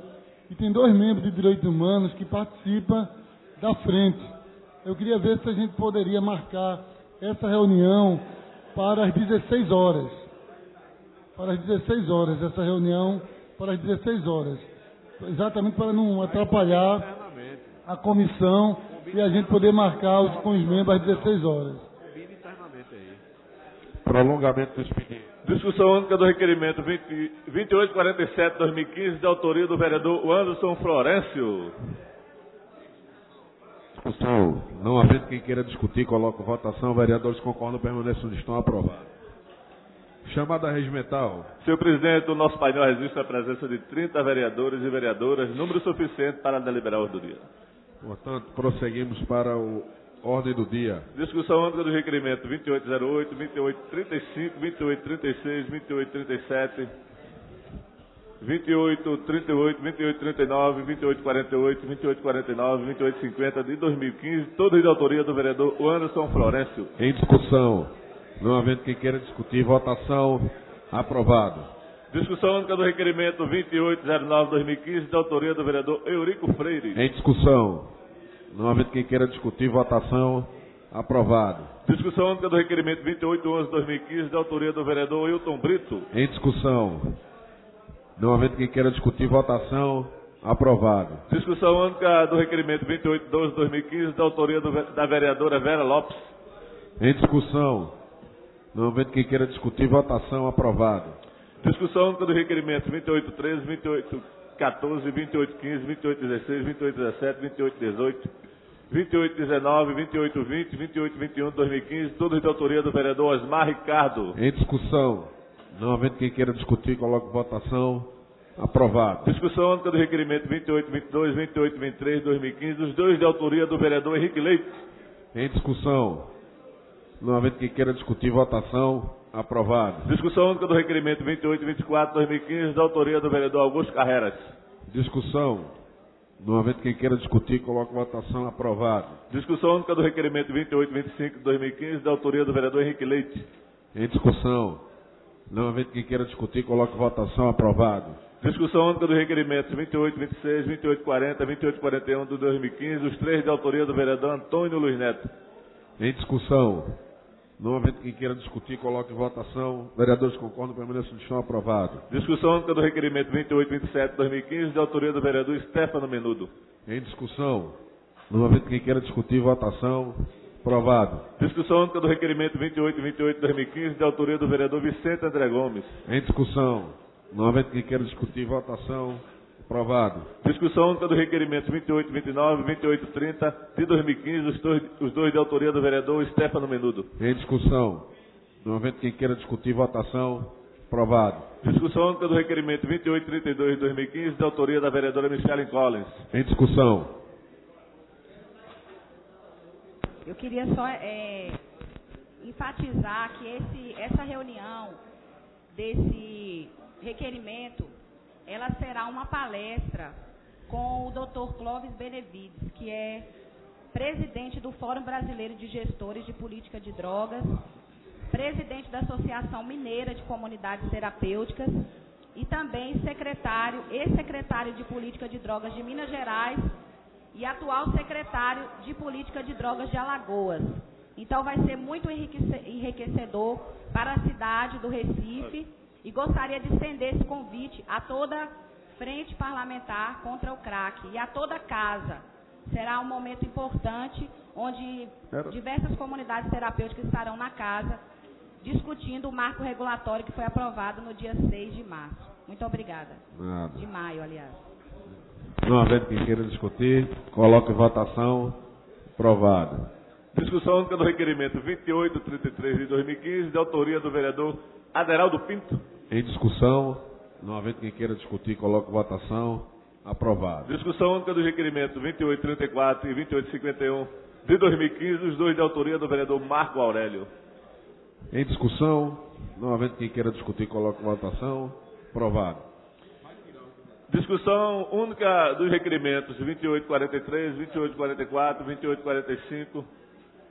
e tem 2 membros de direitos humanos que participam da frente. Eu queria ver se a gente poderia marcar essa reunião para as 16 horas. Para as 16 horas, essa reunião para as 16 horas. Exatamente para não atrapalhar a comissão e a gente poder marcar com os membros às 16 horas. Prolongamento do expediente. Discussão única do requerimento 2847-2015, de autoria do vereador Anderson Florencio. Discussão. Não havendo quem queira discutir, coloco votação. Vereadores concordam, permaneçam onde estão, aprovados. Chamada regimental. Senhor presidente, o nosso painel registra a presença de 30 vereadores e vereadoras, número suficiente para deliberar a ordem do dia. Portanto, prosseguimos para a ordem do dia. Discussão única do requerimento 2808, 2835, 2836, 2837, 2838, 2839, 2848, 2849, 2850 de 2015, todos de autoria do vereador Anderson Florencio. Em discussão. Não havendo quem queira discutir, votação. Aprovado. Discussão única do requerimento 2809-2015, de autoria do vereador Eurico Freire. Em discussão. Não havendo quem queira discutir, votação. Aprovado. Discussão única do requerimento 2811-2015, de autoria do vereador Wilton Brito. Em discussão. Não havendo quem queira discutir, votação. Aprovado. Discussão única do requerimento 2812-2015, de autoria da vereadora Vera Lopes. Em discussão. Não havendo quem queira discutir, votação. Aprovado. Discussão única do requerimento 2813, 2814, 2815, 2816, 2817, 2818, 2819, 2820, 2821 de 2015, todos de autoria do vereador Osmar Ricardo. Em discussão. Não havendo quem queira discutir, coloco votação. Aprovado. Discussão única do requerimento 2822, 2823 de 2015, os dois de autoria do vereador Henrique Leite. Em discussão. Não havendo quem queira discutir, votação. Aprovado. Discussão única do requerimento 2824 de 2015, da autoria do vereador Augusto Carreras. Discussão. Não havendo quem queira discutir, coloco votação. Aprovado. Discussão única do requerimento 2825 de 2015, da autoria do vereador Henrique Leite. Em discussão. Não havendo quem queira discutir, coloco votação. Aprovado. Discussão única do requerimento 2826, 2840, 2841 de 2015, os três de autoria do vereador Antônio Luiz Neto. Em discussão. Não havendo quem queira discutir, coloque em votação. Vereadores concordam, permaneçam no chão. Aprovado. Discussão única do requerimento 2827 de 2015, de autoria do vereador Stefano Menudo. Em discussão. Não havendo quem queira discutir, votação. Aprovado. Discussão única do requerimento 2828 de 2015, de autoria do vereador Vicente André Gomes. Em discussão. Não havendo quem queira discutir, votação. Aprovado. Discussão única do requerimento 2829, 2830 de 2015, os dois de autoria do vereador Stefano Menudo. Em discussão. Não havendo quem queira discutir, votação. Aprovado. Discussão única do requerimento 2832 de 2015, de autoria da vereadora Michelle Collins. Em discussão. Eu queria só enfatizar que essa reunião desse requerimento, ela será uma palestra com o Dr. Clóvis Benevides, que é presidente do Fórum Brasileiro de Gestores de Política de Drogas, presidente da Associação Mineira de Comunidades Terapêuticas e também ex-secretário de Política de Drogas de Minas Gerais e atual secretário de Política de Drogas de Alagoas. Então vai ser muito enriquecedor para a cidade do Recife. E gostaria de estender esse convite a toda a frente parlamentar contra o crack e a toda a casa. Será um momento importante onde diversas comunidades terapêuticas estarão na casa discutindo o marco regulatório que foi aprovado no dia 6 de março. Muito obrigada. Nada. De maio, aliás. Não havendo quem queira discutir, coloque em votação. Aprovado. Discussão única do requerimento 2833 de 2015, de autoria do vereador Aderaldo Pinto. Em discussão. Não havendo quem queira discutir, coloque em votação. Aprovado. Discussão única do requerimento 2834 e 2851 de 2015, os dois de autoria do vereador Marco Aurélio. Em discussão. Não havendo quem queira discutir, coloque em votação. Aprovado. Discussão única dos requerimentos 2843, 2844, 2845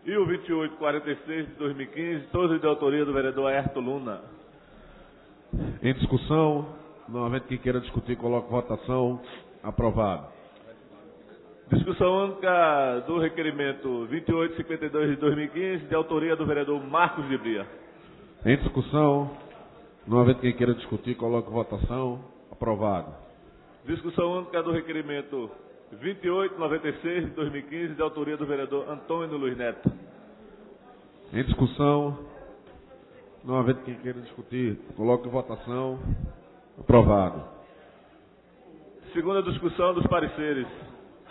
e o 2846 de 2015, todos de autoria do vereador Aerto Luna. Em discussão. Não havendo quem queira discutir, coloque em votação. Aprovado. Discussão única do requerimento 2852 de 2015, de autoria do vereador Marcos de Bria. Em discussão, não havendo quem queira discutir, coloco em votação. Aprovado. Discussão única do requerimento 2896 de 2015, de autoria do vereador Antônio Luiz Neto. Em discussão, não havendo quem queira discutir, coloco em votação. Aprovado. Segunda discussão dos pareceres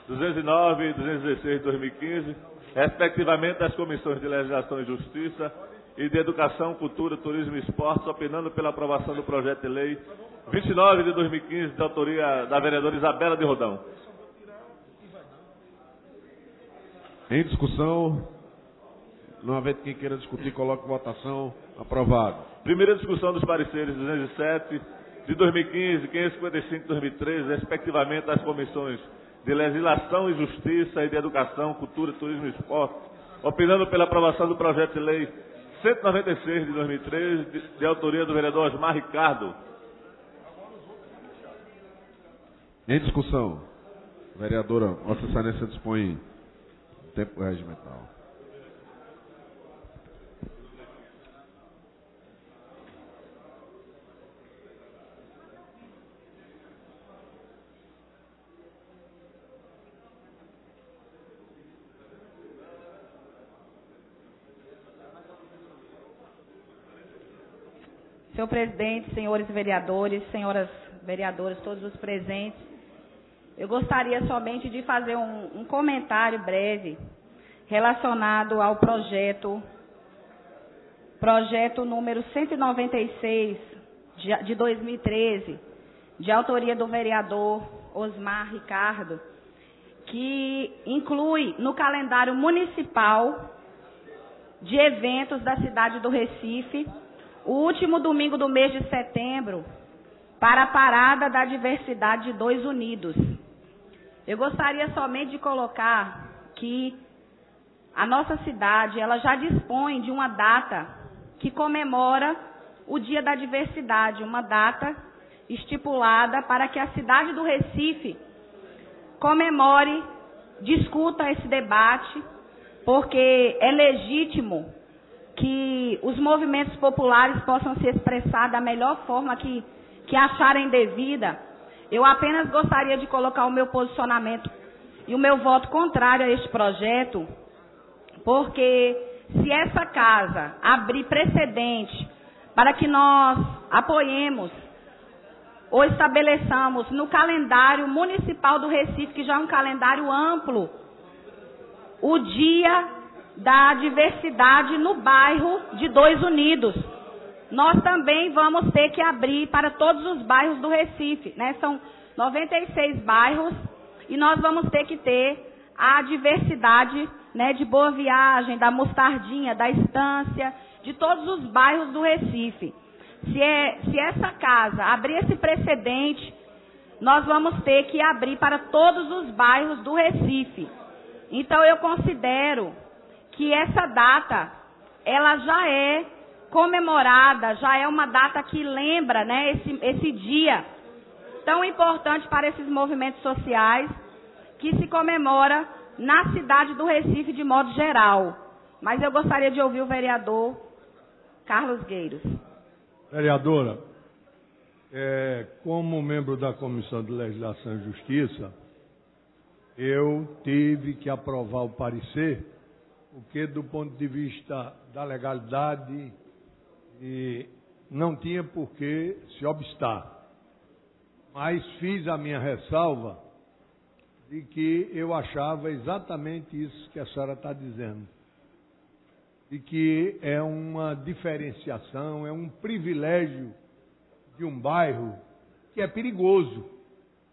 209 e 216 de 2015, respectivamente das comissões de Legislação e Justiça e de Educação, Cultura, Turismo e Esportes, opinando pela aprovação do projeto de lei 29 de 2015, de autoria da vereadora Isabela de Rodão. Em discussão, não havendo quem queira discutir, coloco em votação. Aprovado. Primeira discussão dos pareceres 207 de 2015, 555 de 2013, respectivamente das comissões de Legislação e Justiça e de Educação, Cultura, Turismo e Esporte, opinando pela aprovação do projeto de lei 196 de 2013, de autoria do vereador Osmar Ricardo. Em discussão, vereadora, Vossa Excelência dispõe tempo regimental. Senhor presidente, senhores vereadores, senhoras vereadoras, todos os presentes, eu gostaria somente de fazer um comentário breve relacionado ao projeto número 196 de 2013, de autoria do vereador Osmar Ricardo, que inclui no calendário municipal de eventos da cidade do Recife o último domingo do mês de setembro para a Parada da Diversidade de 2 Unidos. Eu gostaria somente de colocar que a nossa cidade, ela já dispõe de uma data que comemora o Dia da Diversidade, uma data estipulada para que a cidade do Recife comemore, discuta esse debate, porque é legítimo que os movimentos populares possam se expressar da melhor forma que acharem devida. Eu apenas gostaria de colocar o meu posicionamento e o meu voto contrário a este projeto, porque se essa casa abrir precedente para que nós apoiemos ou estabeleçamos no calendário municipal do Recife, que já é um calendário amplo, o Dia da Diversidade no bairro de 2 Unidos, nós também vamos ter que abrir para todos os bairros do Recife, né? São 96 bairros e nós vamos ter que ter a diversidade, né, de Boa Viagem, da Mostardinha, da Estância, de todos os bairros do Recife. Se essa casa abrir esse precedente, nós vamos ter que abrir para todos os bairros do Recife. Então eu considero que essa data, ela já é comemorada, já é uma data que lembra, né, esse dia tão importante para esses movimentos sociais, que se comemora na cidade do Recife de modo geral. Mas eu gostaria de ouvir o vereador Carlos Gueiros. Vereadora, como membro da Comissão de Legislação e Justiça, eu tive que aprovar o parecer, porque do ponto de vista da legalidade não tinha por que se obstar. Mas fiz a minha ressalva de que eu achava exatamente isso que a senhora está dizendo. E que é uma diferenciação, é um privilégio de um bairro que é perigoso.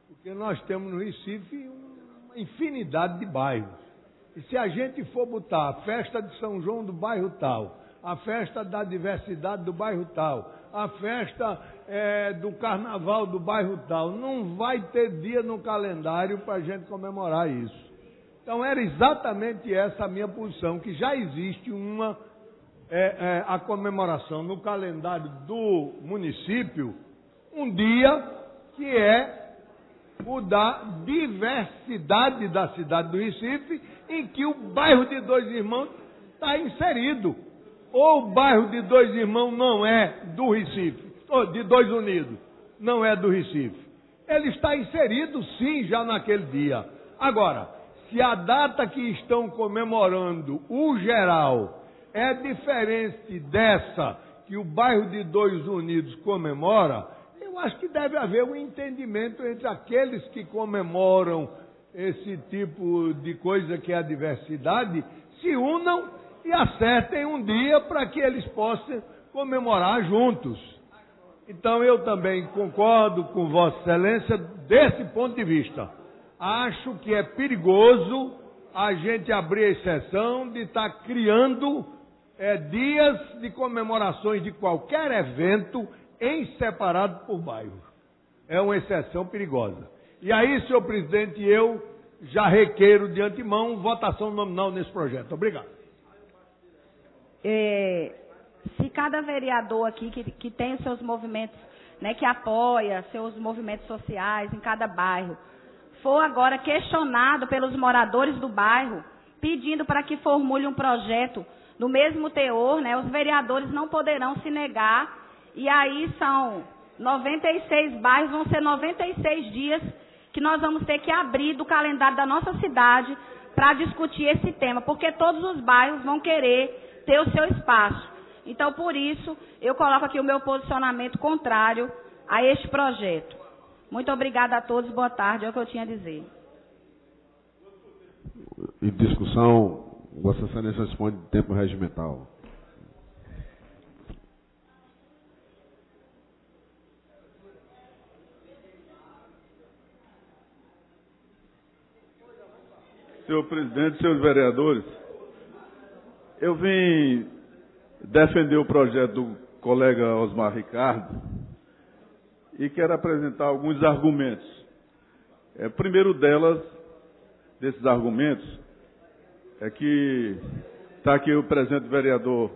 Porque nós temos no Recife uma infinidade de bairros. E se a gente for botar a festa de São João do bairro tal, a festa da diversidade do bairro tal, a festa do carnaval do bairro tal, não vai ter dia no calendário para a gente comemorar isso. Então era exatamente essa a minha posição, que já existe a comemoração no calendário do município, um dia que é o da diversidade da cidade do Recife, em que o bairro de Dois Irmãos está inserido. Ou o bairro de Dois Irmãos não é do Recife, ou de Dois Unidos, não é do Recife. Ele está inserido, sim, já naquele dia. Agora, se a data que estão comemorando, o geral, é diferente dessa que o bairro de Dois Unidos comemora, eu acho que deve haver um entendimento entre aqueles que comemoram esse tipo de coisa que é a diversidade, se unam e acertem um dia para que eles possam comemorar juntos. Então eu também concordo com Vossa Excelência desse ponto de vista. Acho que é perigoso a gente abrir a exceção de estar criando dias de comemorações de qualquer evento em separado por bairro. É uma exceção perigosa. E aí, senhor presidente, eu já requeiro de antemão votação nominal nesse projeto. Obrigado. Se cada vereador aqui que tem os seus movimentos, né, que apoia seus movimentos sociais em cada bairro, for agora questionado pelos moradores do bairro, pedindo para que formule um projeto no mesmo teor, né, os vereadores não poderão se negar, e aí são 96 bairros, vão ser 96 dias que nós vamos ter que abrir do calendário da nossa cidade para discutir esse tema, porque todos os bairros vão querer ter o seu espaço. Então, por isso, eu coloco aqui o meu posicionamento contrário a este projeto. Muito obrigada a todos, boa tarde, é o que eu tinha a dizer. Em discussão, Vossa Excelência responde em tempo regimental. Senhor presidente, senhores vereadores, eu vim defender o projeto do colega Osmar Ricardo e quero apresentar alguns argumentos. O primeiro desses argumentos, é que está aqui o presente vereador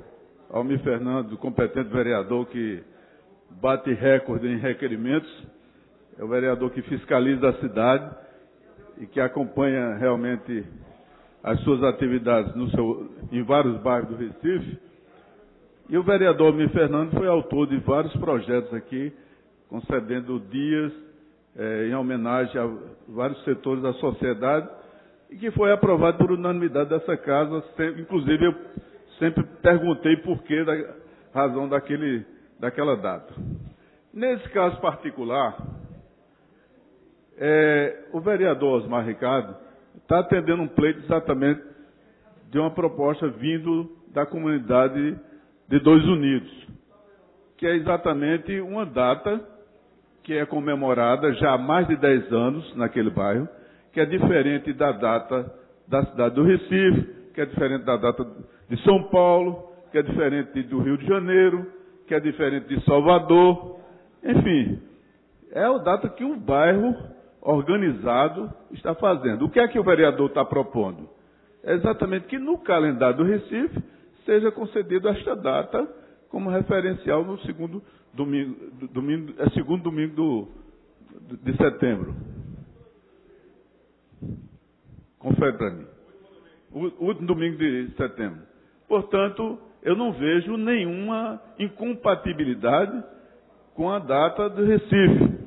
Almir Fernando, competente vereador que bate recorde em requerimentos, é o vereador que fiscaliza a cidade e que acompanha realmente as suas atividades em vários bairros do Recife. E o vereador Almir Fernando foi autor de vários projetos aqui, concedendo dias em homenagem a vários setores da sociedade, e que foi aprovado por unanimidade dessa casa. Inclusive, eu sempre perguntei por que, da razão daquela data. Nesse caso particular, o vereador Osmar Ricardo está atendendo um pleito exatamente de uma proposta vindo da comunidade de Dois Unidos, que é exatamente uma data que é comemorada já há mais de 10 anos naquele bairro, que é diferente da data da cidade do Recife, que é diferente da data de São Paulo, que é diferente do Rio de Janeiro, que é diferente de Salvador. Enfim, é a data que um bairro organizado está fazendo. O que é que o vereador está propondo? É exatamente que no calendário do Recife seja concedido esta data como referencial no segundo domingo de setembro. Confere para mim. O último domingo de setembro. Portanto, eu não vejo nenhuma incompatibilidade com a data do Recife.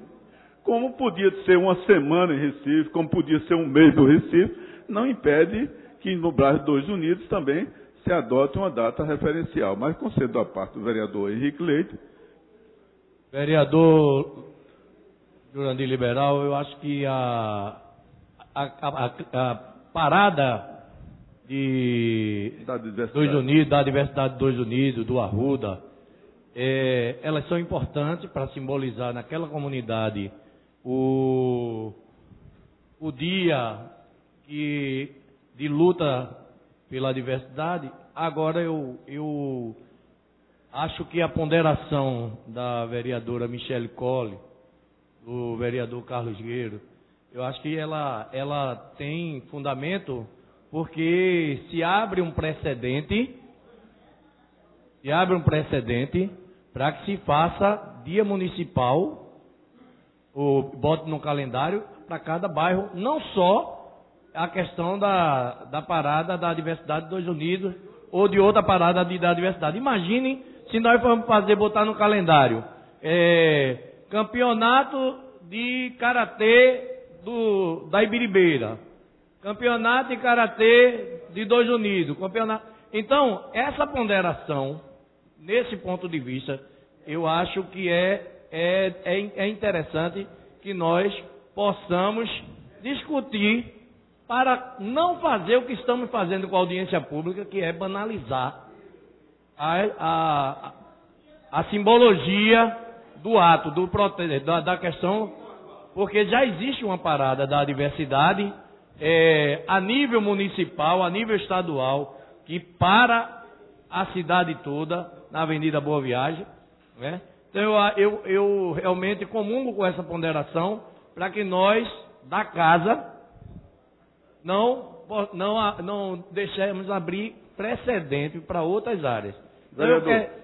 Como podia ser uma semana em Recife, como podia ser um mês do Recife, não impede que no bairro Dois Unidos também se adote uma data referencial. Mas concedo a parte do vereador Henrique Leite. Vereador Jurandir Liberal, eu acho que a parada da diversidade de Dois Unidos, do Arruda, elas são importantes para simbolizar naquela comunidade o dia de luta pela diversidade. Agora eu acho que a ponderação da vereadora Michele Colli, do vereador Carlos Gueiro, eu acho que ela tem fundamento, porque se abre um precedente para que se faça dia municipal bote no calendário para cada bairro, não só a questão da parada da diversidade dos Unidos ou de outra parada da diversidade. Imaginem se nós formos botar no calendário campeonato de karatê da Ibiribeira, campeonato de karatê de Dois Unidos, campeonato. Então, essa ponderação, nesse ponto de vista, eu acho que é interessante que nós possamos discutir para não fazer o que estamos fazendo com a audiência pública, que é banalizar a simbologia do ato, da questão, porque já existe uma parada da diversidade a nível municipal, a nível estadual, que para a cidade toda, na Avenida Boa Viagem, né? Então eu realmente comungo com essa ponderação para que nós, da casa, não deixemos abrir precedente para outras áreas.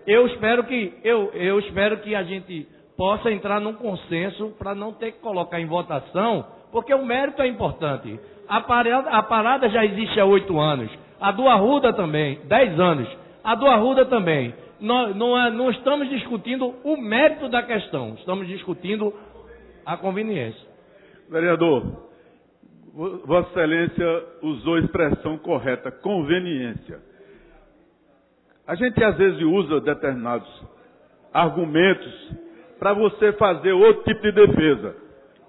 Eu espero que a gente possa entrar num consenso para não ter que colocar em votação, porque o mérito é importante. A parada já existe há 8 anos. A do Arruda também, 10 anos. A do Arruda também. Não estamos discutindo o mérito da questão, estamos discutindo a conveniência. Vereador, Vossa Excelência usou a expressão correta, conveniência. A gente às vezes usa determinados argumentos para você fazer outro tipo de defesa.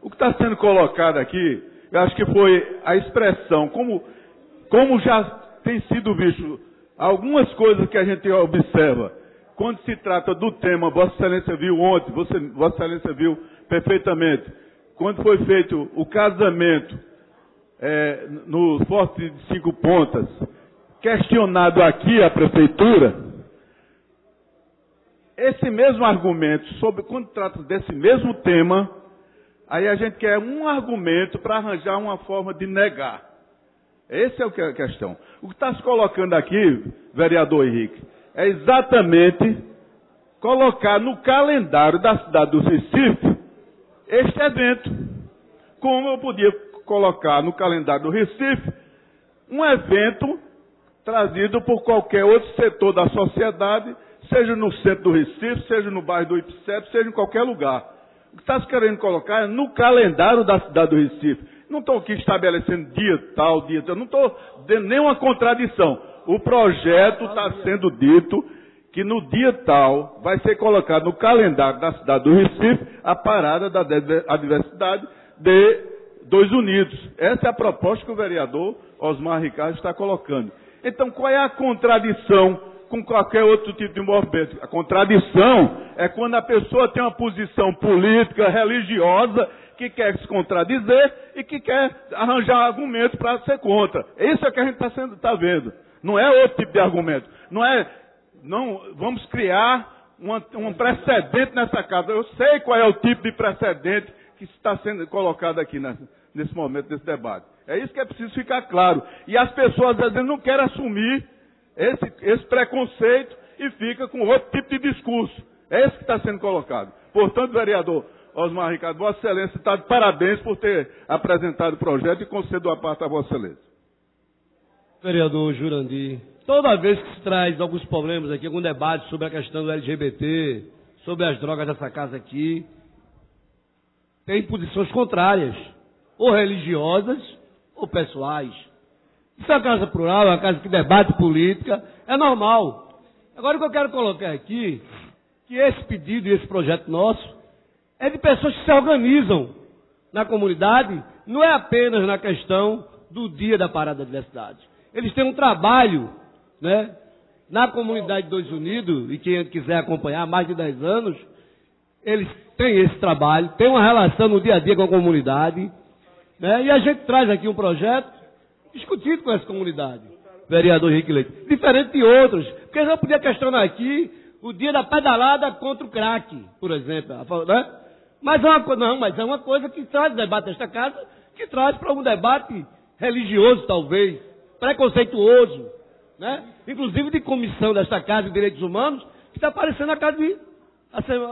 O que está sendo colocado aqui, eu acho que foi a expressão, como já tem sido visto, algumas coisas que a gente observa, quando se trata do tema, Vossa Excelência viu ontem, Vossa Excelência viu perfeitamente, quando foi feito o casamento no Forte de 5 Pontas, questionado aqui a Prefeitura, esse mesmo argumento, quando trata desse mesmo tema, aí a gente quer um argumento para arranjar uma forma de negar. Essa é a questão. O que está se colocando aqui, vereador Henrique, é exatamente colocar no calendário da cidade do Recife este evento. Como eu podia colocar no calendário do Recife um evento trazido por qualquer outro setor da sociedade, seja no centro do Recife, seja no bairro do Ipicep, seja em qualquer lugar. O que está se querendo colocar é no calendário da cidade do Recife. Não estou aqui estabelecendo dia tal, não estou dando nenhuma contradição. O projeto está sendo dito que no dia tal vai ser colocado no calendário da cidade do Recife a parada da diversidade de Dois Unidos. Essa é a proposta que o vereador Osmar Ricardo está colocando. Então, qual é a contradição com qualquer outro tipo de movimento? A contradição é quando a pessoa tem uma posição política, religiosa, que quer se contradizer e que quer arranjar argumento para ser contra. Isso é que a gente está vendo. Não é outro tipo de argumento. Não vamos criar um precedente nessa casa. Eu sei qual é o tipo de precedente que está sendo colocado aqui nesse momento, desse debate. É isso que é preciso ficar claro. E as pessoas, às vezes, não querem assumir esse preconceito e fica com outro tipo de discurso. É isso que está sendo colocado. Portanto, vereador Osmar Ricardo, Vossa Excelência está de parabéns por ter apresentado o projeto e concedo a parte a Vossa Excelência. Vereador Jurandir, toda vez que se traz alguns problemas aqui, algum debate sobre a questão do LGBT, sobre as drogas dessa casa aqui, tem posições contrárias, ou religiosas ou pessoais. Isso é uma casa plural, é uma casa que debate política, é normal. Agora o que eu quero colocar aqui, que esse pedido e esse projeto nosso é de pessoas que se organizam na comunidade, não é apenas na questão do dia da parada da diversidade. Eles têm um trabalho, né, na comunidade Dois Unidos, e quem quiser acompanhar há mais de 10 anos, eles têm esse trabalho, têm uma relação no dia a dia com a comunidade, né, e a gente traz aqui um projeto discutido com essa comunidade, vereador Henrique Leite, diferente de outros, porque eu podia questionar aqui o dia da pedalada contra o crack, por exemplo, né? Mas é uma coisa que traz debate desta casa, que traz para um debate religioso, talvez, preconceituoso, né? Inclusive de comissão desta Casa de Direitos Humanos, que está aparecendo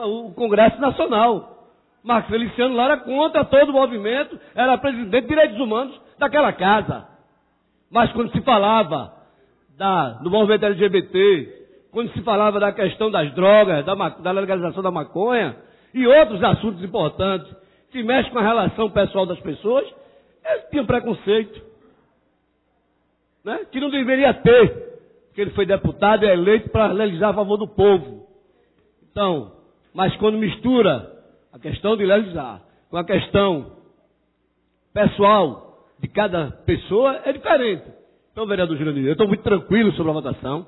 o Congresso Nacional. Marcos Feliciano lá era contra todo o movimento, era presidente de direitos humanos daquela casa. Mas quando se falava do movimento LGBT, quando se falava da questão das drogas, da legalização da maconha e outros assuntos importantes que mexem com a relação pessoal das pessoas, eles tinham preconceito, né? Que não deveria ter, porque ele foi deputado e é eleito para legislar a favor do povo. Então, mas quando mistura a questão de legislar com a questão pessoal de cada pessoa, é diferente. Então, vereador Jurandir, eu estou muito tranquilo sobre a votação,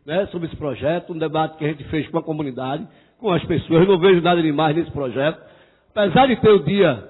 né, sobre esse projeto, um debate que a gente fez com a comunidade, com as pessoas. Eu não vejo nada demais nesse projeto. Apesar de ter o dia,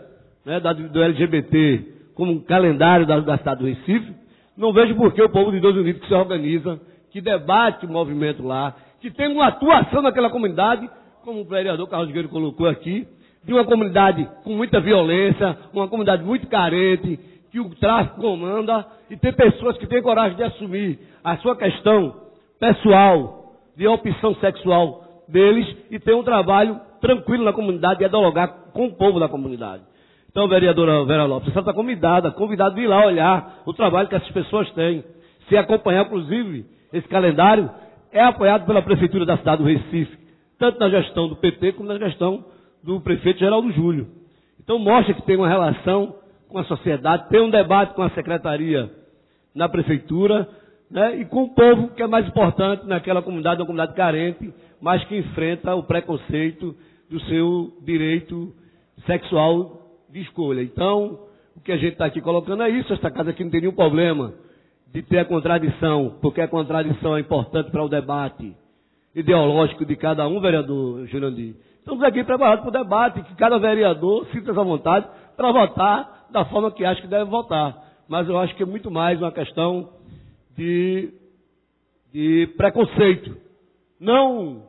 né, do LGBT como um calendário da cidade do Recife, não vejo por que o povo de Deus Unidos que se organiza, que debate o movimento lá, que tem uma atuação naquela comunidade, como o vereador Carlos Guerreiro colocou aqui, de uma comunidade com muita violência, uma comunidade muito carente, que o tráfico comanda, e tem pessoas que têm coragem de assumir a sua questão pessoal, de opção sexual deles, e ter um trabalho tranquilo na comunidade e dialogar com o povo da comunidade. Então, vereadora Vera Lopes, você está convidada de ir lá olhar o trabalho que essas pessoas têm. Se acompanhar, inclusive, esse calendário é apoiado pela Prefeitura da cidade do Recife, tanto na gestão do PT como na gestão do prefeito Geraldo Júlio. Então, mostra que tem uma relação com a sociedade, tem um debate com a secretaria na Prefeitura, né, e com o povo, que é mais importante naquela comunidade, uma comunidade carente, mas que enfrenta o preconceito do seu direito sexual de escolha. Então, o que a gente está aqui colocando é isso. Esta casa aqui não tem nenhum problema de ter a contradição, porque a contradição é importante para o debate ideológico de cada um, vereador Jurandir. Estamos aqui preparados para o debate, que cada vereador sinta essa vontade para votar da forma que acha que deve votar. Mas eu acho que é muito mais uma questão de preconceito, não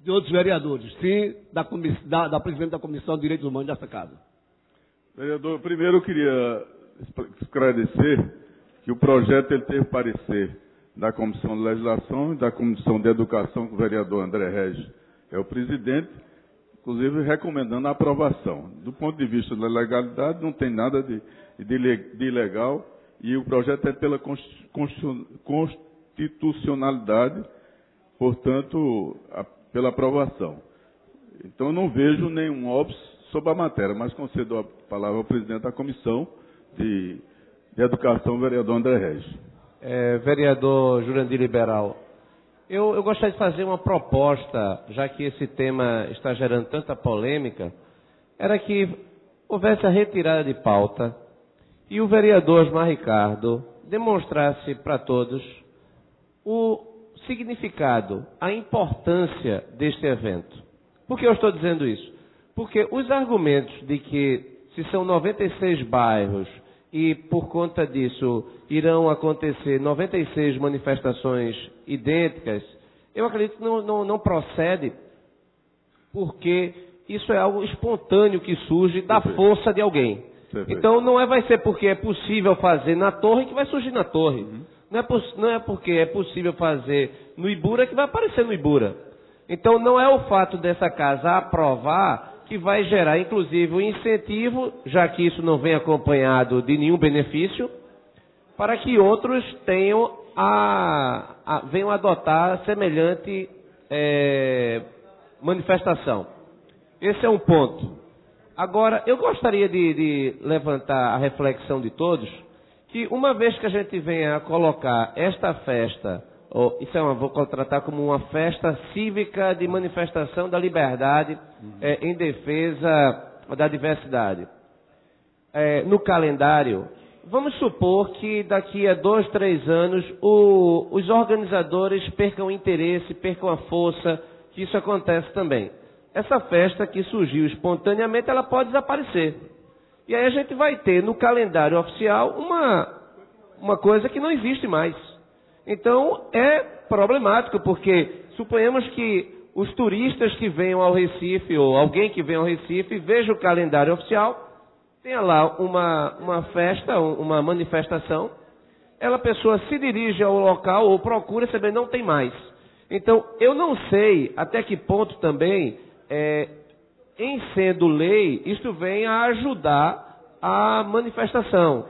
de outros vereadores, sim da presidente da Comissão de Direitos Humanos dessa casa. Vereador, primeiro eu queria esclarecer que o projeto ele teve parecer da Comissão de Legislação e da Comissão de Educação, que o vereador André Regis é o presidente, inclusive recomendando a aprovação. Do ponto de vista da legalidade, não tem nada de ilegal, e o projeto é pela constitucionalidade, portanto, pela aprovação. Então, eu não vejo nenhum óbice sobre a matéria, mas concedo a palavra ao presidente da Comissão de Educação, vereador André Regis. Vereador Jurandir Liberal, eu gostaria de fazer uma proposta, já que esse tema está gerando tanta polêmica, era que houvesse a retirada de pauta e o vereador Osmar Ricardo demonstrasse para todos o significado, a importância deste evento. Por que eu estou dizendo isso? Porque os argumentos de que se são 96 bairros e por conta disso irão acontecer 96 manifestações idênticas, eu acredito que não procede, porque isso é algo espontâneo que surge da força de alguém. Então não vai ser porque é possível fazer na Torre que vai surgir na Torre. Não é porque é possível fazer no Ibura que vai aparecer no Ibura. Então não é o fato dessa casa aprovar que vai gerar, inclusive, um incentivo, já que isso não vem acompanhado de nenhum benefício, para que outros venham adotar semelhante manifestação. Esse é um ponto. Agora, eu gostaria de levantar a reflexão de todos, que uma vez que a gente venha a colocar esta festa, vou tratar como uma festa cívica de manifestação da liberdade em defesa da diversidade, no calendário, vamos supor que daqui a 2, 3 anos os organizadores percam o interesse, percam a força, que isso acontece também. Essa festa que surgiu espontaneamente, ela pode desaparecer. E aí a gente vai ter no calendário oficial uma coisa que não existe mais. Então é problemático, porque suponhamos que os turistas que venham ao Recife, ou alguém que venha ao Recife, veja o calendário oficial, tenha lá uma festa, uma manifestação, a pessoa se dirige ao local ou procura saber, não tem mais. Então, eu não sei até que ponto também em sendo lei, isto vem a ajudar a manifestação.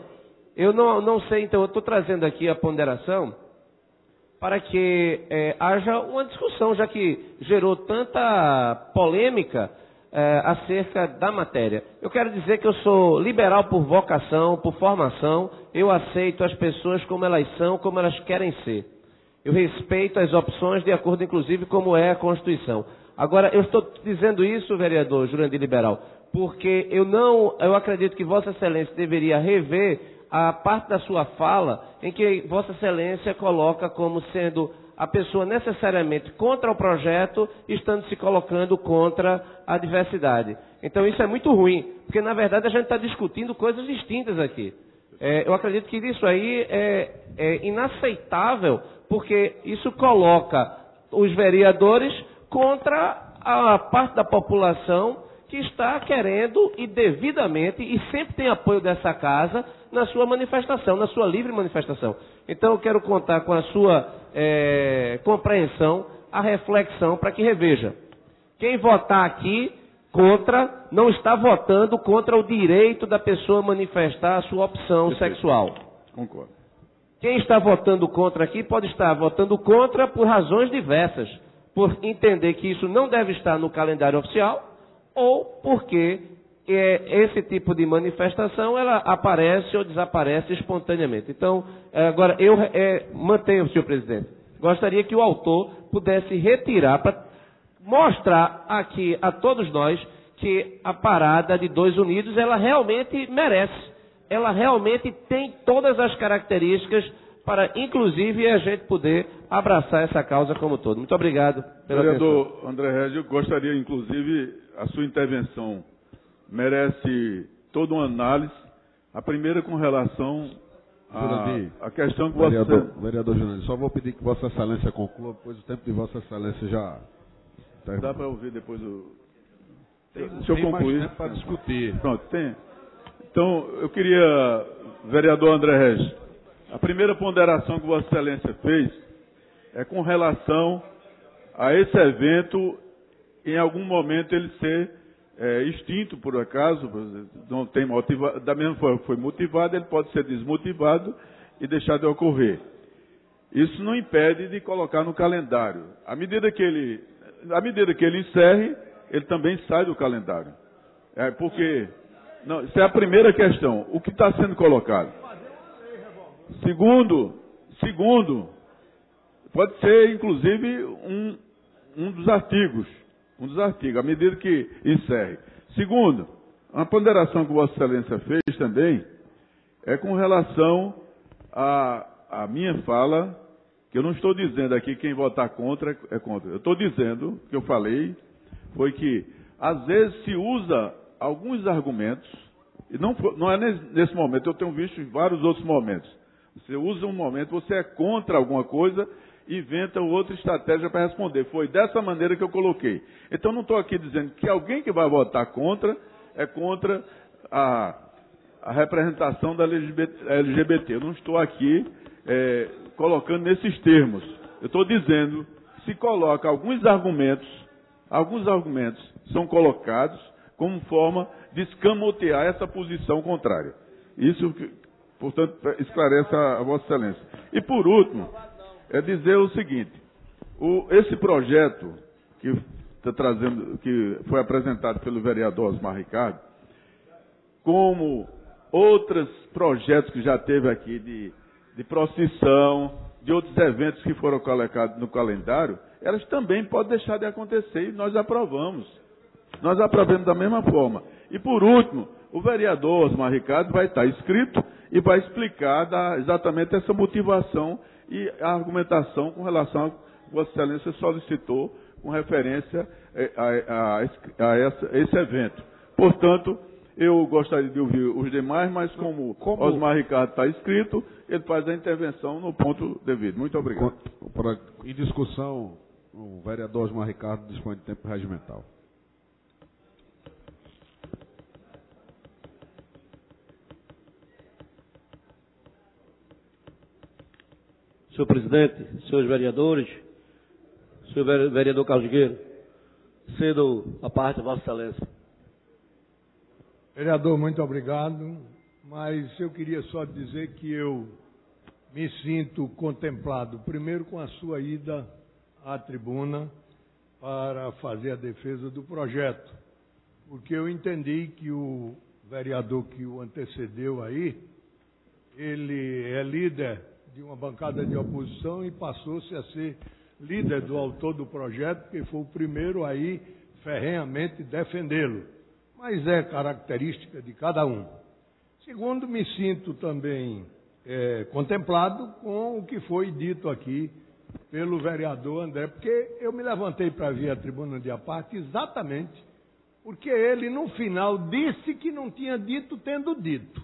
Eu não sei, então, eu estou trazendo aqui a ponderação para que haja uma discussão, já que gerou tanta polêmica acerca da matéria. Eu quero dizer que eu sou liberal por vocação, por formação, eu aceito as pessoas como elas são, como elas querem ser. Eu respeito as opções de acordo, inclusive, como é a Constituição. Agora, eu estou dizendo isso, vereador Jurandir Liberal, porque eu acredito que Vossa Excelência deveria rever a parte da sua fala em que Vossa Excelência coloca como sendo a pessoa necessariamente contra o projeto, estando se colocando contra a diversidade. Então isso é muito ruim, porque na verdade a gente está discutindo coisas distintas aqui. Eu acredito que isso aí é inaceitável, porque isso coloca os vereadores contra a parte da população que está querendo e devidamente, e sempre tem apoio dessa casa, na sua manifestação, na sua livre manifestação. Então eu quero contar com a sua compreensão, a reflexão, para que reveja. Quem votar aqui contra, não está votando contra o direito da pessoa manifestar a sua opção sexual. Concordo. Quem está votando contra aqui pode estar votando contra por razões diversas, por entender que isso não deve estar no calendário oficial, ou porque esse tipo de manifestação ela aparece ou desaparece espontaneamente. Então, agora eu mantenho, senhor presidente, gostaria que o autor pudesse retirar para mostrar aqui a todos nós que a parada de 2 Unidos ela realmente merece, ela realmente tem todas as características para, inclusive, a gente poder abraçar essa causa como todo. Muito obrigado pela atenção. Vereador André Régio, eu gostaria, inclusive, a sua intervenção merece toda uma análise. A primeira com relação à questão que Vereador Jurandir, só vou pedir que Vossa Excelência conclua, pois o tempo de Vossa Excelência já... Dá para ouvir depois o... Deixa eu concluir. Mais tempo para discutir. Pronto, tem. Então, eu queria, vereador André Regis, a primeira ponderação que Vossa Excelência fez é com relação a esse evento, em algum momento ele ser extinto, por acaso, não tem da mesma forma que foi motivado, ele pode ser desmotivado e deixar de ocorrer. Isso não impede de colocar no calendário. À medida que ele encerre, ele também sai do calendário. Porque, não, isso é a primeira questão, o que está sendo colocado. Segundo, pode ser, inclusive, um dos artigos, à medida que encerre. Segundo, uma ponderação que Vossa Excelência fez também é com relação à minha fala, que eu não estou dizendo aqui quem votar contra é contra. Eu estou dizendo, que eu falei, foi que às vezes se usa alguns argumentos, e não é nesse momento, eu tenho visto em vários outros momentos. Você usa um momento, você é contra alguma coisa, inventa outra estratégia para responder. Foi dessa maneira que eu coloquei. Então não estou aqui dizendo que alguém que vai votar contra é contra a representação da LGBT. Eu não estou aqui colocando nesses termos. Eu estou dizendo que se coloca alguns argumentos são colocados como forma de escamotear essa posição contrária. Isso, portanto, esclarece a Vossa Excelência. E por último, é dizer o seguinte, esse projeto que foi apresentado pelo vereador Osmar Ricardo, como outros projetos que já teve aqui de procissão, de outros eventos que foram colocados no calendário, elas também podem deixar de acontecer e nós aprovamos. Nós aprovamos da mesma forma. E por último, o vereador Osmar Ricardo vai estar inscrito e vai explicar exatamente essa motivação e a argumentação com relação ao que Vossa Excelência solicitou com referência a esse evento. Portanto, eu gostaria de ouvir os demais, mas como Osmar Ricardo está inscrito, ele faz a intervenção no ponto devido. Muito obrigado. Em discussão, o vereador Osmar Ricardo dispõe de tempo regimental. Senhor presidente, senhores vereadores, senhor vereador Carlos Guerreiro, cedo a parte de Vossa Excelência. Vereador, muito obrigado, mas eu queria só dizer que eu me sinto contemplado, primeiro com a sua ida à tribuna para fazer a defesa do projeto, porque eu entendi que o vereador que o antecedeu aí, ele é líder de uma bancada de oposição e passou-se a ser líder do autor do projeto, que foi o primeiro aí ferrenhamente defendê-lo. Mas é característica de cada um. Segundo, me sinto também contemplado com o que foi dito aqui pelo vereador André, porque eu me levantei para vir à tribuna de aparte exatamente porque ele, no final, disse que não tinha dito tendo dito.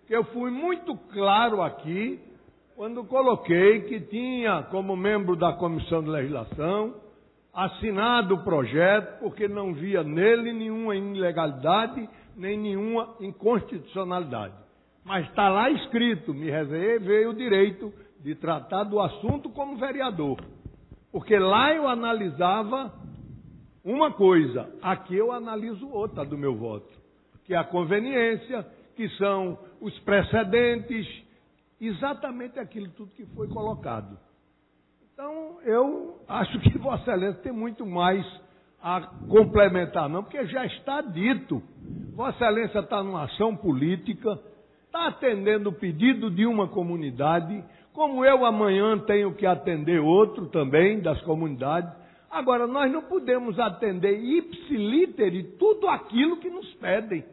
Que eu fui muito claro aqui quando coloquei que tinha, como membro da Comissão de Legislação, assinado o projeto, porque não via nele nenhuma ilegalidade, nem nenhuma inconstitucionalidade. Mas está lá escrito, me reservei o direito de tratar do assunto como vereador. Porque lá eu analisava uma coisa, aqui eu analiso outra do meu voto, que é a conveniência, que são os precedentes, exatamente aquilo tudo que foi colocado. Então, eu acho que Vossa Excelência tem muito mais a complementar, não, porque já está dito. Vossa Excelência está numa ação política, está atendendo o pedido de uma comunidade, como eu amanhã tenho que atender outro também das comunidades. Agora, nós não podemos atender ipsilítere tudo aquilo que nos pedem.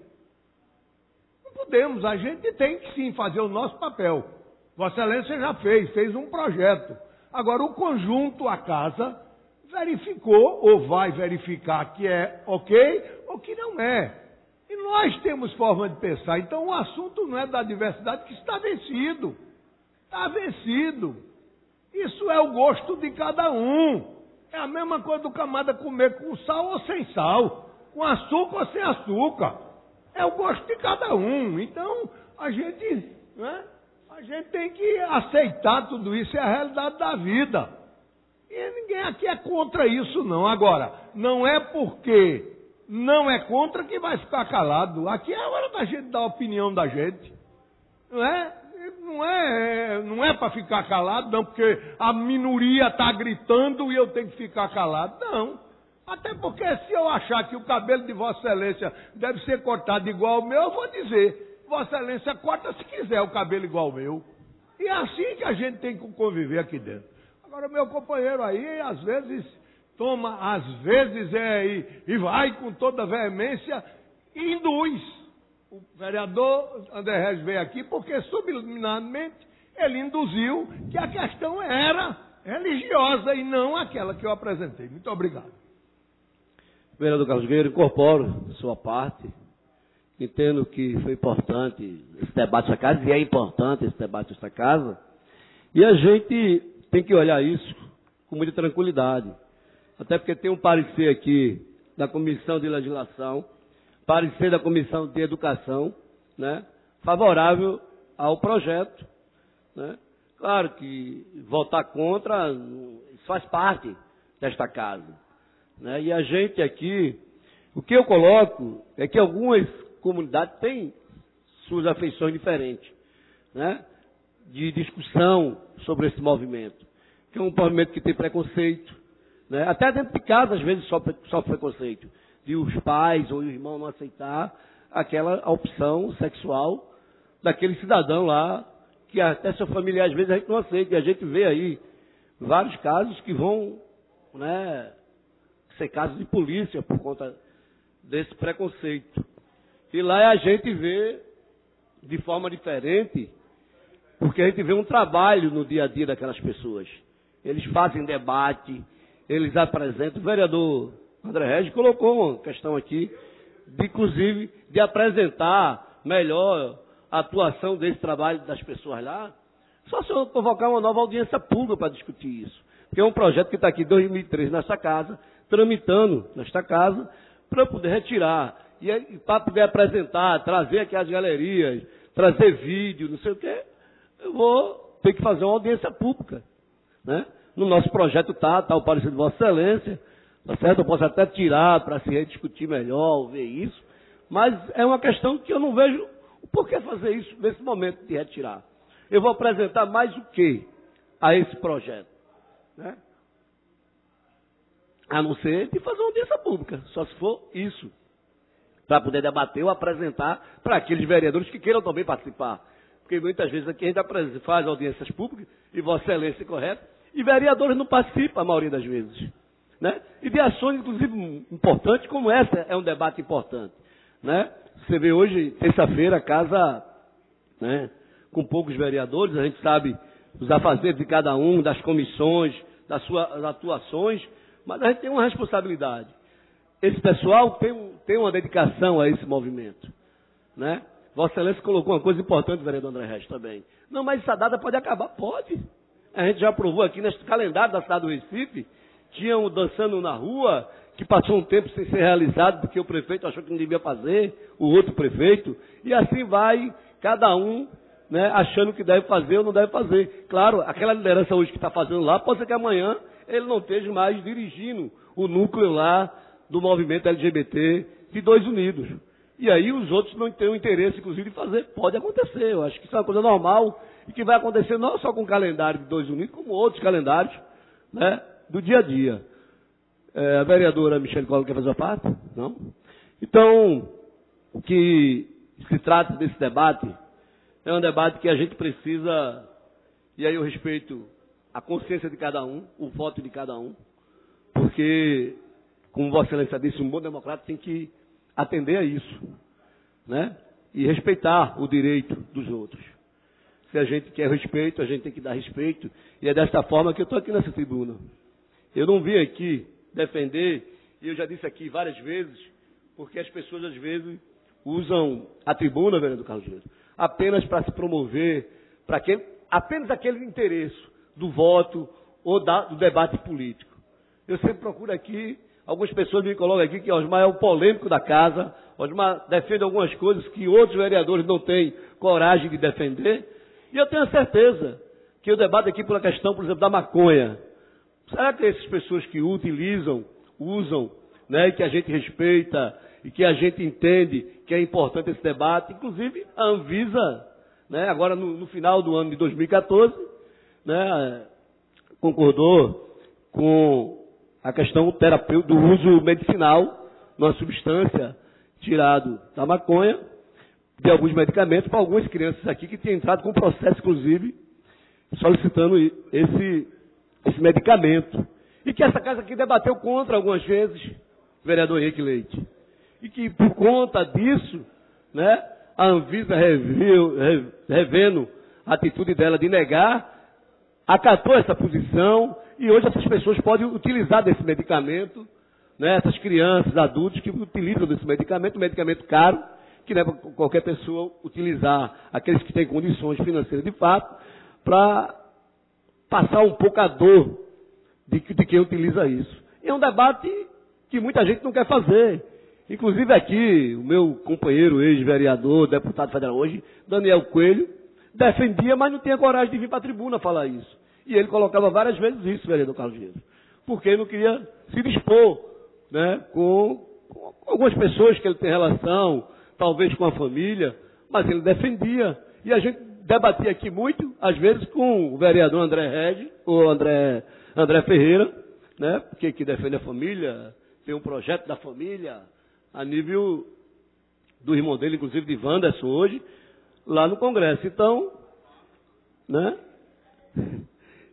Não podemos, a gente tem que sim fazer o nosso papel. Vossa Excelência já fez um projeto. Agora, o conjunto, a casa, verificou ou vai verificar que é ok ou que não é. E nós temos forma de pensar. Então, o assunto não é da diversidade, que está vencido. Está vencido. Isso é o gosto de cada um. É a mesma coisa do camarada comer com sal ou sem sal, com açúcar ou sem açúcar. É o gosto de cada um. Então, a gente tem que aceitar tudo isso, é a realidade da vida. E ninguém aqui é contra isso, não. Agora, não é porque não é contra que vai ficar calado. Aqui é a hora da gente dar a opinião da gente. Não é? Não é para ficar calado, não, porque a minoria está gritando e eu tenho que ficar calado. Não. Até porque se eu achar que o cabelo de Vossa Excelência deve ser cortado igual ao meu, eu vou dizer, Vossa Excelência corta se quiser o cabelo igual ao meu. E é assim que a gente tem que conviver aqui dentro. Agora, meu companheiro aí, às vezes, e vai com toda veemência e induz. O vereador André Regis veio aqui porque, subliminarmente, ele induziu que a questão era religiosa e não aquela que eu apresentei. Muito obrigado. Vereador Carlos Guerreiro, incorporo sua parte. Entendo que foi importante esse debate desta casa, e é importante esse debate desta casa. E a gente tem que olhar isso com muita tranquilidade. Até porque tem um parecer aqui da Comissão de Legislação, parecer da Comissão de Educação, né, favorável ao projeto. Né. Claro que votar contra isso faz parte desta casa. Né, e a gente aqui, o que eu coloco é que algumas comunidades têm suas afeições diferentes, né, de discussão sobre esse movimento. Que é um movimento que tem preconceito, né, até dentro de casa às vezes sofre preconceito. De os pais ou o irmão não aceitar aquela opção sexual daquele cidadão lá, que até seu familiar às vezes a gente não aceita. E a gente vê aí vários casos que vão, né, ser casos de polícia por conta desse preconceito. E lá a gente vê de forma diferente, porque a gente vê um trabalho no dia a dia daquelas pessoas. Eles fazem debate, eles apresentam. O vereador André Regis colocou uma questão aqui, inclusive, de apresentar melhor a atuação desse trabalho das pessoas lá. Só se eu convocar uma nova audiência pública para discutir isso. Porque é um projeto que está aqui em 2003 nesta casa, tramitando nesta casa, para eu poder retirar. E para poder apresentar, trazer aqui as galerias, trazer vídeo, não sei o quê, eu vou ter que fazer uma audiência pública. Né? No nosso projeto está o parecer de Vossa Excelência. Tá certo? Eu posso até tirar para se rediscutir melhor, ver isso, Mas é uma questão que eu não vejo o porquê fazer isso nesse momento de retirar. Eu vou apresentar mais o que a esse projeto? Né? A não ser de fazer uma audiência pública, só se for isso. Para poder debater ou apresentar para aqueles vereadores que queiram também participar. Porque muitas vezes aqui a gente faz audiências públicas, e Vossa Excelência correta, e vereadores não participam a maioria das vezes. Né? E de ações, inclusive, importantes, como essa é um debate importante. Né? Você vê hoje, terça-feira, a casa, né, com poucos vereadores, a gente sabe os afazeres de cada um, das comissões, das suas atuações, mas a gente tem uma responsabilidade. Esse pessoal tem uma dedicação a esse movimento. Né? Vossa Excelência colocou uma coisa importante, vereador André Regis, também. Não, mas essa data pode acabar? Pode. A gente já aprovou aqui neste calendário da cidade do Recife, tinham dançando na rua, que passou um tempo sem ser realizado, porque o prefeito achou que não devia fazer, o outro prefeito, e assim vai, cada um, né, achando que deve fazer ou não deve fazer. Claro, aquela liderança hoje que está fazendo lá, pode ser que amanhã ele não esteja mais dirigindo o núcleo lá do movimento LGBT de Dois Unidos. E aí os outros não têm o interesse, inclusive, de fazer. Pode acontecer, eu acho que isso é uma coisa normal e que vai acontecer não só com o calendário de Dois Unidos, como outros calendários, né, do dia a dia. A vereadora Michele Collor quer fazer a parte? Não? Então, o que se trata desse debate é um debate que a gente precisa, e aí eu respeito a consciência de cada um, o voto de cada um, porque, como Vossa Excelência disse, um bom democrata tem que atender a isso, né? E respeitar o direito dos outros. Se a gente quer respeito, a gente tem que dar respeito, e é desta forma que eu estou aqui nessa tribuna. Eu não vim aqui defender, e eu já disse aqui várias vezes, porque as pessoas às vezes usam a tribuna, vereador Carlos Júnior, apenas para se promover, para apenas aquele interesse do voto ou do debate político. Eu sempre procuro aqui, algumas pessoas me colocam aqui que Osmar é o polêmico da casa, Osmar defende algumas coisas que outros vereadores não têm coragem de defender, e eu tenho a certeza que o debate aqui pela questão, por exemplo, da maconha, será que essas pessoas que usam, né, e que a gente respeita e que a gente entende que é importante esse debate, inclusive a Anvisa, né, agora no final do ano de 2014, né, concordou com a questão terapêutica do uso medicinal de uma substância tirado da maconha, de alguns medicamentos, para algumas crianças aqui que têm entrado com processo, inclusive, solicitando esse medicamento. E que essa casa aqui debateu contra algumas vezes, vereador Henrique Leite. E que por conta disso, né, a Anvisa revendo a atitude dela de negar, acatou essa posição e hoje essas pessoas podem utilizar desse medicamento, né, essas crianças, adultos que utilizam desse medicamento, um medicamento caro, que não é para qualquer pessoa utilizar, aqueles que têm condições financeiras de fato, para passar um pouco a dor de quem utiliza isso. E é um debate que muita gente não quer fazer. Inclusive aqui, o meu companheiro, ex-vereador, deputado federal hoje, Daniel Coelho, defendia, mas não tinha coragem de vir para a tribuna falar isso. E ele colocava várias vezes isso, vereador Carlos Dias, porque não queria se dispor, né, com algumas pessoas que ele tem relação, talvez com a família, mas ele defendia. E a gente debatia aqui muito, às vezes, com o vereador André Regis, ou André Ferreira, né, que defende a família, tem um projeto da família, a nível do irmão dele, inclusive de Wanderson hoje, lá no Congresso. Então, né?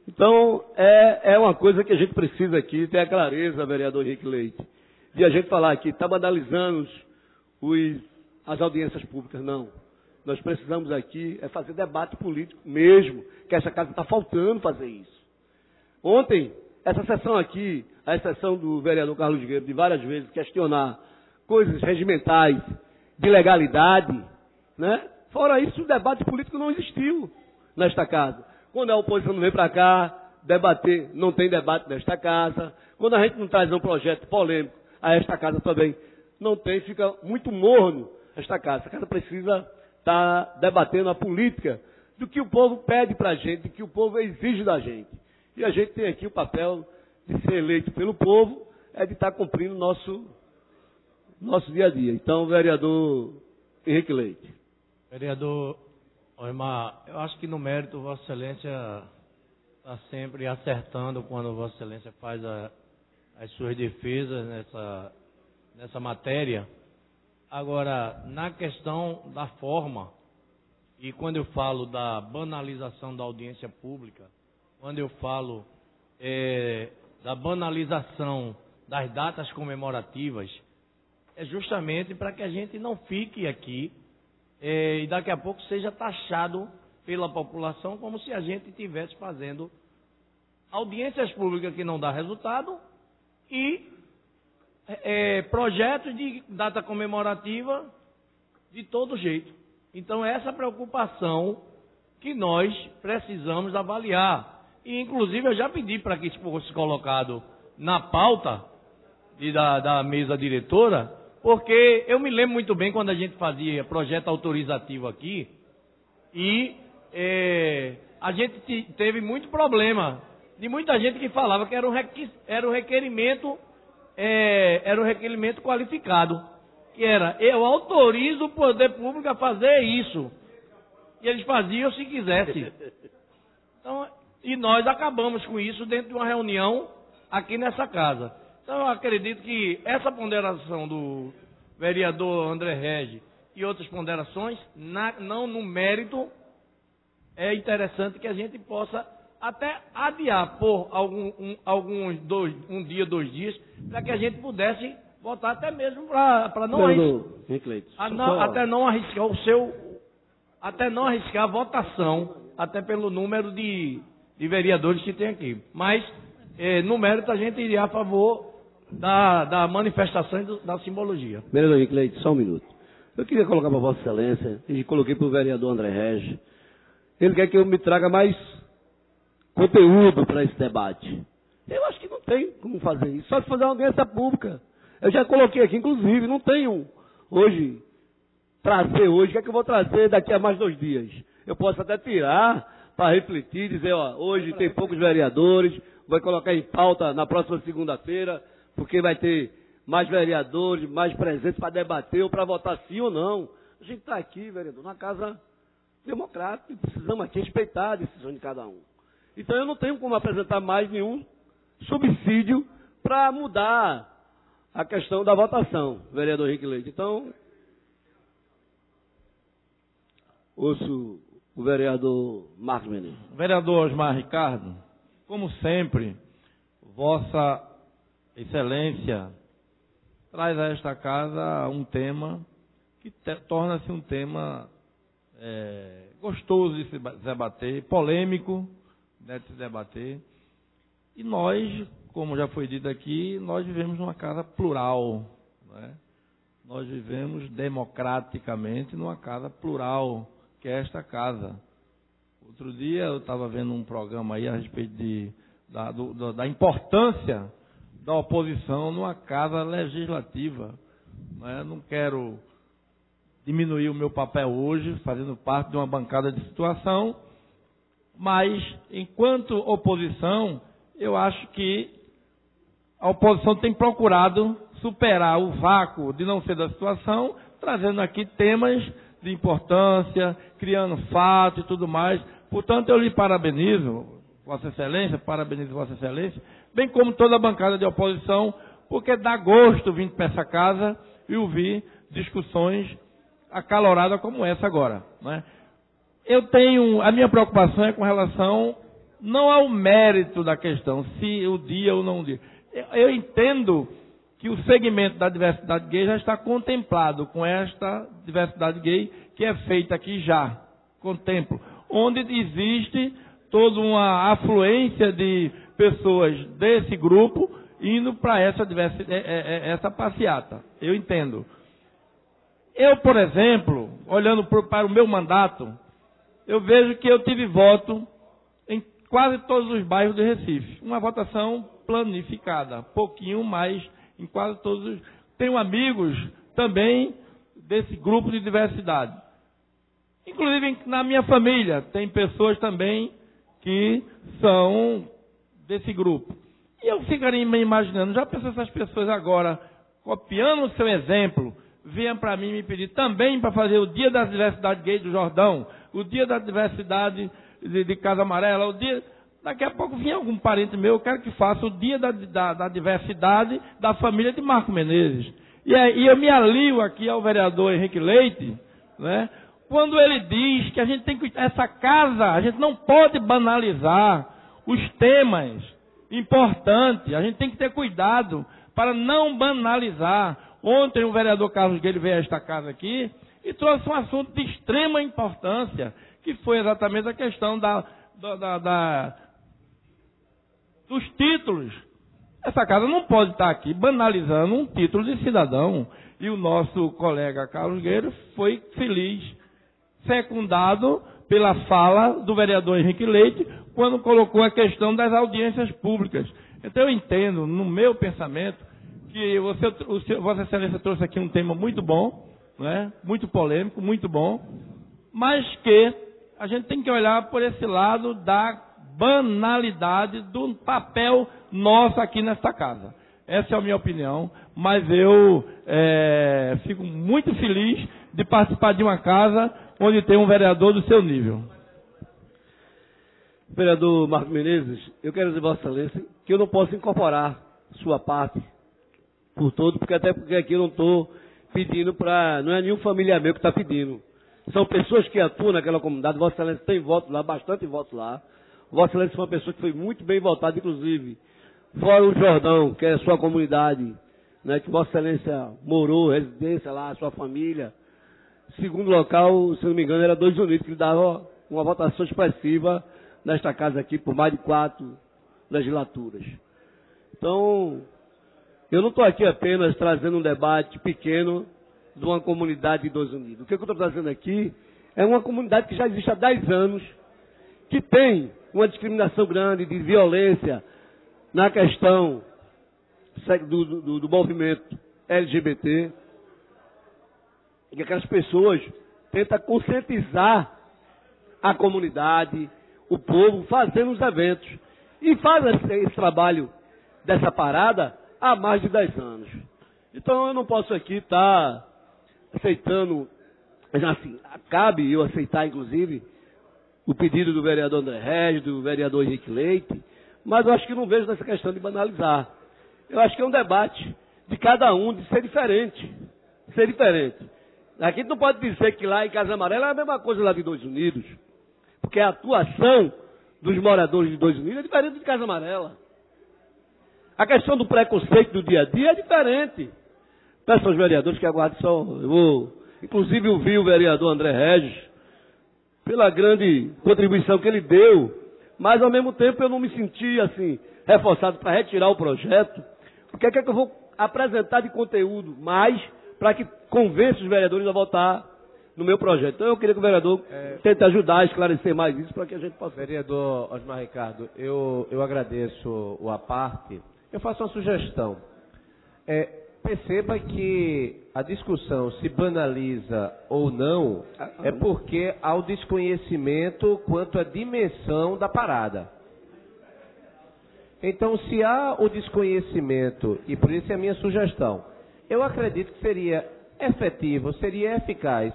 Então, é uma coisa que a gente precisa aqui, ter a clareza, vereador Henrique Leite, de a gente falar aqui, está banalizando as audiências públicas. Não. Nós precisamos aqui fazer debate político mesmo, que essa casa está faltando fazer isso. Ontem, essa sessão aqui, a exceção do vereador Carlos Guerreiro, de várias vezes questionar coisas regimentais, de legalidade, né? Fora isso, o debate político não existiu nesta casa. Quando a oposição não vem para cá debater, não tem debate nesta casa. Quando a gente não traz um projeto polêmico a esta casa também, não tem, fica muito morno esta casa. Essa casa precisa estar debatendo a política do que o povo pede para a gente, do que o povo exige da gente. E a gente tem aqui o papel de ser eleito pelo povo, é de estar cumprindo nosso dia a dia. Então, vereador Henrique Leite. Vereador Osmar, eu acho que no mérito Vossa Excelência está sempre acertando quando Vossa Excelência faz as suas defesas nessa matéria. Agora, na questão da forma, e quando eu falo da banalização da audiência pública, quando eu falo da banalização das datas comemorativas, é justamente para que a gente não fique aqui e daqui a pouco seja taxado pela população como se a gente estivesse fazendo audiências públicas que não dá resultado e projetos de data comemorativa de todo jeito. Então, essa preocupação que nós precisamos avaliar. E, inclusive, eu já pedi para que isso fosse colocado na pauta da mesa diretora, porque eu me lembro muito bem quando a gente fazia projeto autorizativo aqui e a gente teve muito problema de muita gente que falava que era um requerimento qualificado, que era, eu autorizo o poder público a fazer isso. E eles faziam se quisessem. Então, e nós acabamos com isso dentro de uma reunião aqui nessa casa. Então, eu acredito que essa ponderação do vereador André Regi e outras ponderações, não no mérito, é interessante que a gente possa até adiar por um dia, 2 dias, para que a gente pudesse votar até mesmo para não arriscar a votação, até pelo número de vereadores que tem aqui. Mas, no mérito, a gente iria a favor da manifestação e da simbologia. Vereador Henrique Leite, só um minuto. Eu queria colocar para Vossa Excelência, e coloquei para o vereador André Regi, ele quer que eu me traga mais conteúdo para esse debate. Eu acho que não tem como fazer isso, só se fazer uma audiência pública. Eu já coloquei aqui, inclusive, não tenho hoje, o que é que eu vou trazer daqui a mais 2 dias? Eu posso até tirar para refletir, dizer, ó, hoje tem poucos vereadores, vou colocar em pauta na próxima segunda-feira, porque vai ter mais vereadores, mais presentes para debater ou para votar sim ou não. A gente está aqui, vereador, numa casa democrática, precisamos aqui respeitar a decisão de cada um. Então eu não tenho como apresentar mais nenhum subsídio para mudar a questão da votação, vereador Henrique Leite. Então, ouço o vereador Marcos Menezes. Vereador Osmar Ricardo, como sempre, Vossa Excelência traz a esta casa um tema que torna-se um tema gostoso de se debater, polêmico, de se debater. E nós, como já foi dito aqui, nós vivemos numa casa plural, né? Nós vivemos democraticamente numa casa plural, que é esta casa. Outro dia eu estava vendo um programa aí a respeito da importância da oposição numa casa legislativa. Né? Não quero diminuir o meu papel hoje, fazendo parte de uma bancada de situação, mas, enquanto oposição, eu acho que a oposição tem procurado superar o vácuo de não ser da situação, trazendo aqui temas de importância, criando fatos e tudo mais. Portanto, eu lhe parabenizo, Vossa Excelência, parabenizo Vossa Excelência, bem como toda a bancada de oposição, porque dá gosto vir para essa casa e ouvir discussões acaloradas como essa agora, né? A minha preocupação é com relação não ao mérito da questão, se o dia ou não o dia. Eu entendo que o segmento da diversidade gay já está contemplado com esta diversidade gay que é feita aqui já, contemplo, onde existe toda uma afluência de pessoas desse grupo indo para essa passeata. Eu entendo. Eu, por exemplo, olhando para o meu mandato, eu vejo que eu tive voto em quase todos os bairros do Recife. Uma votação planificada, pouquinho mais em quase todos os... Tenho amigos também desse grupo de diversidade. Inclusive na minha família tem pessoas também que são desse grupo. E eu ficaria me imaginando, já pensou essas pessoas agora copiando o seu exemplo, venha para mim me pedir também para fazer o Dia da Diversidade Gay do Jordão, o Dia da Diversidade de Casa Amarela, o dia... Daqui a pouco vinha algum parente meu, eu quero que faça o Dia da Diversidade da família de Marco Menezes. E eu me alio aqui ao vereador Henrique Leite, né, quando ele diz que a gente tem que... Essa casa, a gente não pode banalizar os temas importantes, a gente tem que ter cuidado para não banalizar. Ontem o vereador Carlos Guedes veio a esta casa aqui e trouxe um assunto de extrema importância, que foi exatamente a questão dos títulos. Essa casa não pode estar aqui banalizando um título de cidadão. E o nosso colega Carlos Guedes foi feliz, secundado pela fala do vereador Henrique Leite, quando colocou a questão das audiências públicas. Então eu entendo, no meu pensamento, que Vossa Excelência trouxe aqui um tema muito bom, né? Muito polêmico, muito bom, mas que a gente tem que olhar por esse lado da banalidade do papel nosso aqui nesta casa. Essa é a minha opinião, mas eu fico muito feliz de participar de uma casa onde tem um vereador do seu nível. Vereador Marco Menezes, eu quero dizer, Vossa Excelência, que eu não posso incorporar sua parte por todo, porque aqui eu não estou pedindo para... Não é nenhum familiar meu que está pedindo. São pessoas que atuam naquela comunidade. Vossa Excelência tem voto lá, bastante voto lá. Vossa Excelência foi uma pessoa que foi muito bem votada, inclusive, fora o Jordão, que é a sua comunidade, né, que Vossa Excelência morou, residência lá, a sua família. Segundo local, se não me engano, era 2 Unidos, que dava uma votação expressiva nesta casa aqui, por mais de 4 legislaturas. Então, eu não estou aqui apenas trazendo um debate pequeno de uma comunidade de 2 Unidos. O que eu estou trazendo aqui é uma comunidade que já existe há 10 anos, que tem uma discriminação grande de violência na questão do movimento LGBT, e que aquelas pessoas tentam conscientizar a comunidade, o povo, fazendo os eventos. E faz esse trabalho dessa parada há mais de 10 anos. Então eu não posso aqui estar aceitando, assim, cabe eu aceitar, inclusive, o pedido do vereador André Regis, do vereador Henrique Leite, mas eu acho que não vejo nessa questão de banalizar. Eu acho que é um debate de cada um, de ser diferente. Ser diferente. Aqui não pode dizer que lá em Casa Amarela é a mesma coisa lá de 2 Unidos, porque a atuação dos moradores de 2 Unidos é diferente de Casa Amarela. A questão do preconceito do dia a dia é diferente. Peço aos vereadores que aguardem só. Eu vou, inclusive, ouvir o vereador André Regis, pela grande contribuição que ele deu, mas ao mesmo tempo eu não me senti assim, reforçado para retirar o projeto, porque é que eu vou apresentar de conteúdo mais para que convença os vereadores a votar no meu projeto. Então eu queria que o vereador tente ajudar a esclarecer mais isso para que a gente possa... Vereador Osmar Ricardo, eu agradeço o à parte. Eu faço uma sugestão. Perceba que a discussão se banaliza ou não é porque há o desconhecimento quanto à dimensão da parada. Então, se há o desconhecimento, e por isso é a minha sugestão, eu acredito que seria efetivo, seria eficaz,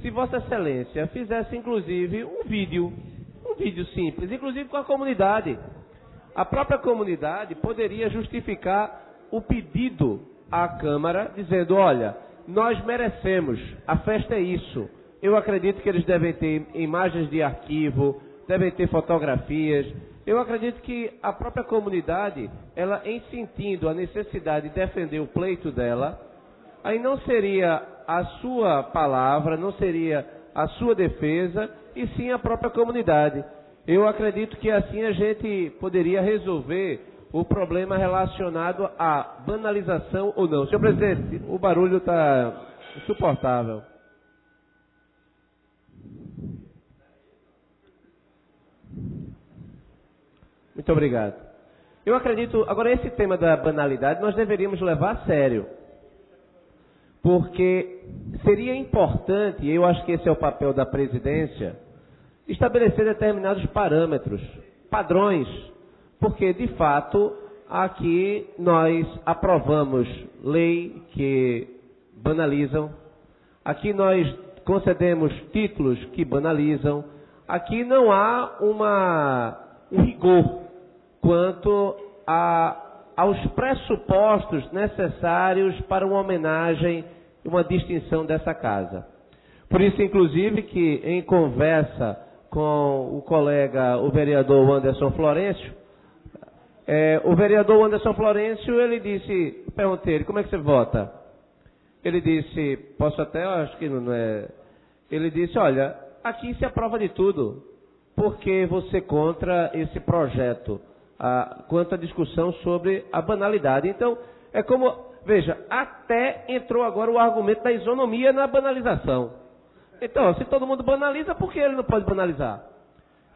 se Vossa Excelência fizesse, inclusive, um vídeo simples, inclusive com a comunidade. A própria comunidade poderia justificar o pedido à Câmara, dizendo, olha, nós merecemos, a festa é isso. Eu acredito que eles devem ter imagens de arquivo, devem ter fotografias. Eu acredito que a própria comunidade, ela em sentindo a necessidade de defender o pleito dela, aí não seria a sua palavra, não seria a sua defesa, e sim a própria comunidade. Eu acredito que assim a gente poderia resolver o problema relacionado à banalização ou não. Senhor presidente, o barulho está insuportável. Muito obrigado. Eu acredito, agora esse tema da banalidade nós deveríamos levar a sério. Porque seria importante, e eu acho que esse é o papel da presidência, estabelecer determinados parâmetros, padrões, porque de fato aqui nós aprovamos lei que banalizam, aqui nós concedemos títulos que banalizam, aqui não há um rigor quanto aos pressupostos necessários para uma homenagem, uma distinção dessa casa. Por isso, inclusive, que em conversa com o colega, o vereador Anderson Florencio, o vereador Anderson Florencio, ele disse, perguntei ele, como é que você vota? Ele disse, posso até, acho que não é... Ele disse, olha, aqui se aprova de tudo, porque você contra esse projeto, quanto à discussão sobre a banalidade. Então, é como, veja, até entrou agora o argumento da isonomia na banalização. Então, se todo mundo banaliza, por que ele não pode banalizar?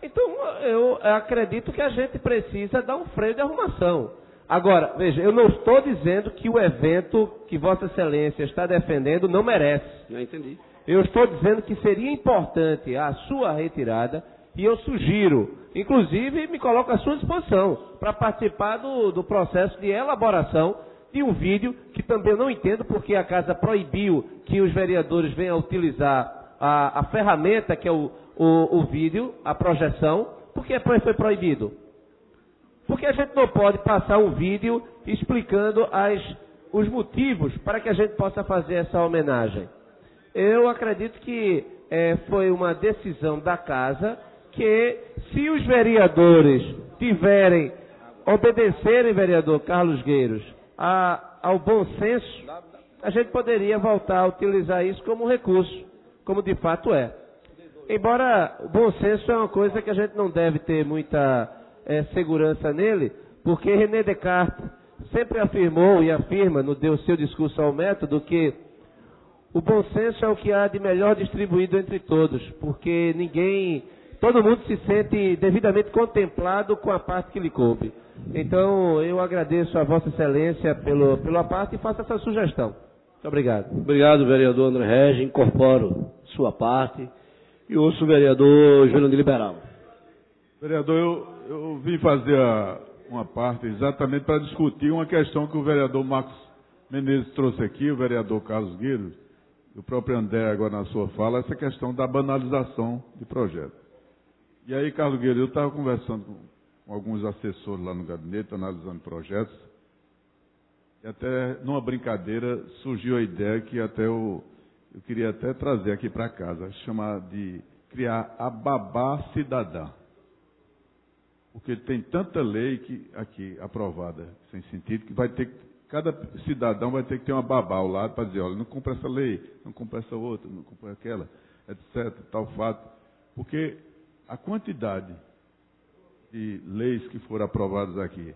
Então, eu acredito que a gente precisa dar um freio de arrumação. Agora, veja, eu não estou dizendo que o evento que Vossa Excelência está defendendo não merece. Já entendi. Eu estou dizendo que seria importante a sua retirada e eu sugiro, inclusive me coloco à sua disposição para participar do processo de elaboração de um vídeo que também eu não entendo porque a Casa proibiu que os vereadores venham a utilizar a ferramenta que é o vídeo, a projeção. Por que foi proibido? Porque a gente não pode passar um vídeo explicando os motivos para que a gente possa fazer essa homenagem. Eu acredito que foi uma decisão da Casa que, se os vereadores obedecerem, vereador Carlos Gueiros, ao bom senso, a gente poderia voltar a utilizar isso como recurso, como de fato é. Embora o bom senso é uma coisa que a gente não deve ter muita segurança nele, porque René Descartes sempre afirmou e afirma no seu discurso ao método que o bom senso é o que há de melhor distribuído entre todos, porque todo mundo se sente devidamente contemplado com a parte que lhe coube. Então, eu agradeço a Vossa Excelência pela parte e faço essa sugestão. Muito obrigado. Obrigado, vereador André Regis. Incorporo sua parte e ouço o vereador Jurandir Liberal. Vereador, eu vim fazer uma parte exatamente para discutir uma questão que o vereador Marcos Menezes trouxe aqui, o vereador Carlos Gueiros, e o próprio André agora na sua fala, essa questão da banalização de projeto. E aí, Carlos Gueiros, eu estava conversando com alguns assessores lá no gabinete, analisando projetos, e até numa brincadeira surgiu a ideia que até eu queria até trazer aqui para casa, chamar de criar a babá cidadã. Porque tem tanta lei aqui aprovada sem sentido que cada cidadão vai ter que ter uma babá ao lado para dizer, olha, não cumpre essa lei, não cumpre essa outra, não cumpre aquela, etc, tal fato. Porque a quantidade de leis que foram aprovadas aqui,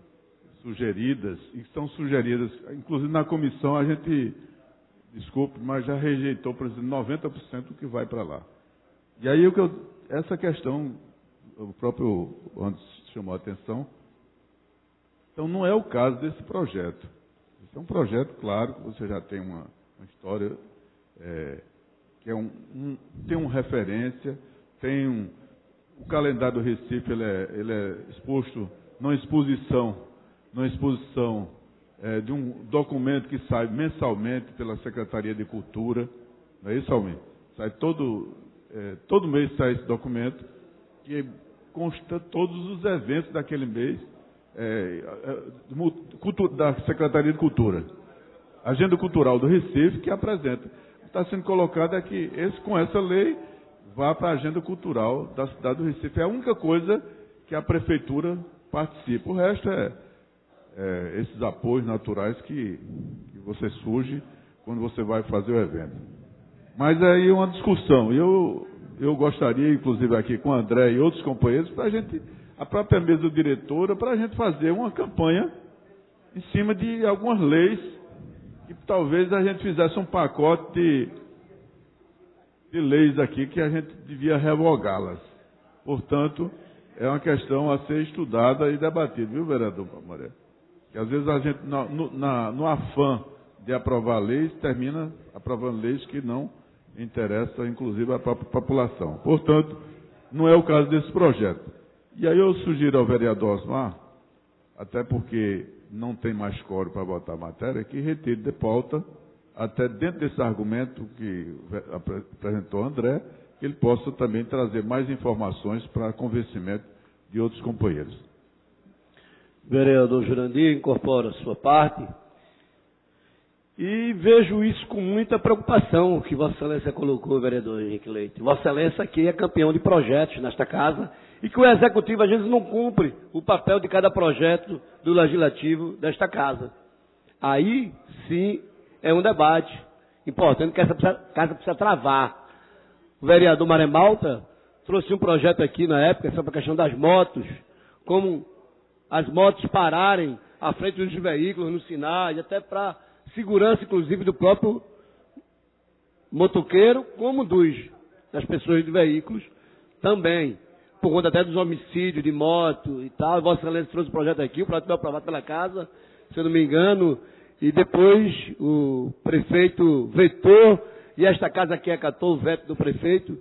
sugeridas, e que são sugeridas, inclusive na comissão a gente, desculpe, mas já rejeitou, por exemplo, 90% do que vai para lá. E aí essa questão, o próprio Anderson chamou a atenção, então não é o caso desse projeto. Esse é um projeto, claro, que você já tem uma história, que tem uma referência, o calendário do Recife, ele é exposto numa exposição de um documento que sai mensalmente pela Secretaria de Cultura, não é isso, Almir? Sai todo mês sai esse documento, que consta todos os eventos daquele mês, da Secretaria de Cultura. Agenda Cultural do Recife, que apresenta. Está sendo colocado aqui, com essa lei, vá para a Agenda Cultural da cidade do Recife. É a única coisa que a Prefeitura participa. O resto esses apoios naturais que você surge quando você vai fazer o evento. Mas aí uma discussão. Eu gostaria, inclusive aqui com o André e outros companheiros, para a própria mesa diretora, para a gente fazer uma campanha em cima de algumas leis, que talvez a gente fizesse um pacote de leis aqui que a gente devia revogá-las. Portanto, é uma questão a ser estudada e debatida, viu, vereador Pamaré? Que às vezes a gente, no afã de aprovar leis, termina aprovando leis que não interessam, inclusive, a própria população. Portanto, não é o caso desse projeto. E aí eu sugiro ao vereador Osmar, até porque não tem mais quórum para votar a matéria, que retire de pauta, até dentro desse argumento que apresentou o André, que ele possa também trazer mais informações para convencimento de outros companheiros. Vereador Jurandir, incorpora a sua parte. E vejo isso com muita preocupação, o que Vossa Excelência colocou, vereador Henrique Leite. Vossa Excelência aqui é campeão de projetos nesta casa e que o Executivo às vezes não cumpre o papel de cada projeto do Legislativo desta casa. Aí, sim, é um debate importante que essa casa precisa travar. O vereador Maré Malta trouxe um projeto aqui na época sobre a questão das motos, como as motos pararem à frente dos veículos, nos sinais, até para segurança, inclusive, do próprio motoqueiro, como das pessoas de veículos também, por conta até dos homicídios de moto e tal. Vossa Excelência trouxe o projeto aqui, o projeto foi aprovado pela casa, se eu não me engano, e depois o prefeito vetou, e esta casa aqui acatou o veto do prefeito,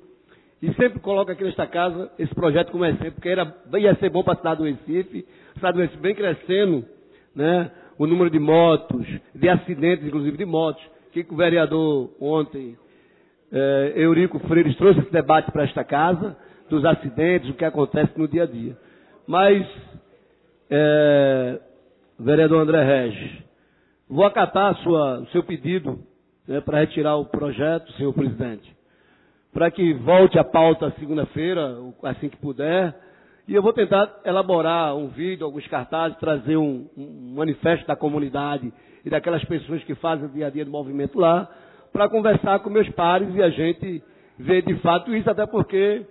e sempre coloca aqui nesta casa esse projeto como exemplo, porque ia ser bom para a cidade do Recife. A cidade do Recife vem crescendo, né? O número de motos, de acidentes, inclusive de motos, que o vereador ontem, Eurico Freires, trouxe esse debate para esta casa, dos acidentes, o que acontece no dia a dia. Mas, vereador André Regis, vou acatar o seu pedido, né, para retirar o projeto, senhor presidente, para que volte à pauta segunda-feira, assim que puder. E eu vou tentar elaborar um vídeo, alguns cartazes, trazer um manifesto da comunidade e daquelas pessoas que fazem o dia a dia do movimento lá, para conversar com meus pares e a gente ver de fato isso, até porque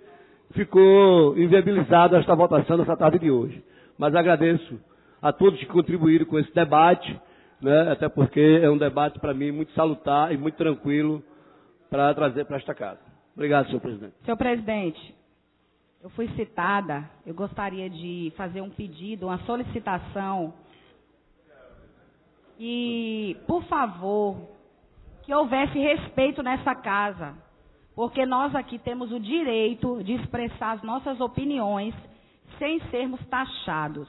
ficou inviabilizada esta votação nessa tarde de hoje. Mas agradeço a todos que contribuíram com esse debate, né, até porque é um debate para mim muito salutar e muito tranquilo para trazer para esta casa. Obrigado, senhor presidente. Senhor presidente, eu fui citada, eu gostaria de fazer um pedido, uma solicitação, e, por favor, que houvesse respeito nessa casa, porque nós aqui temos o direito de expressar as nossas opiniões sem sermos taxados.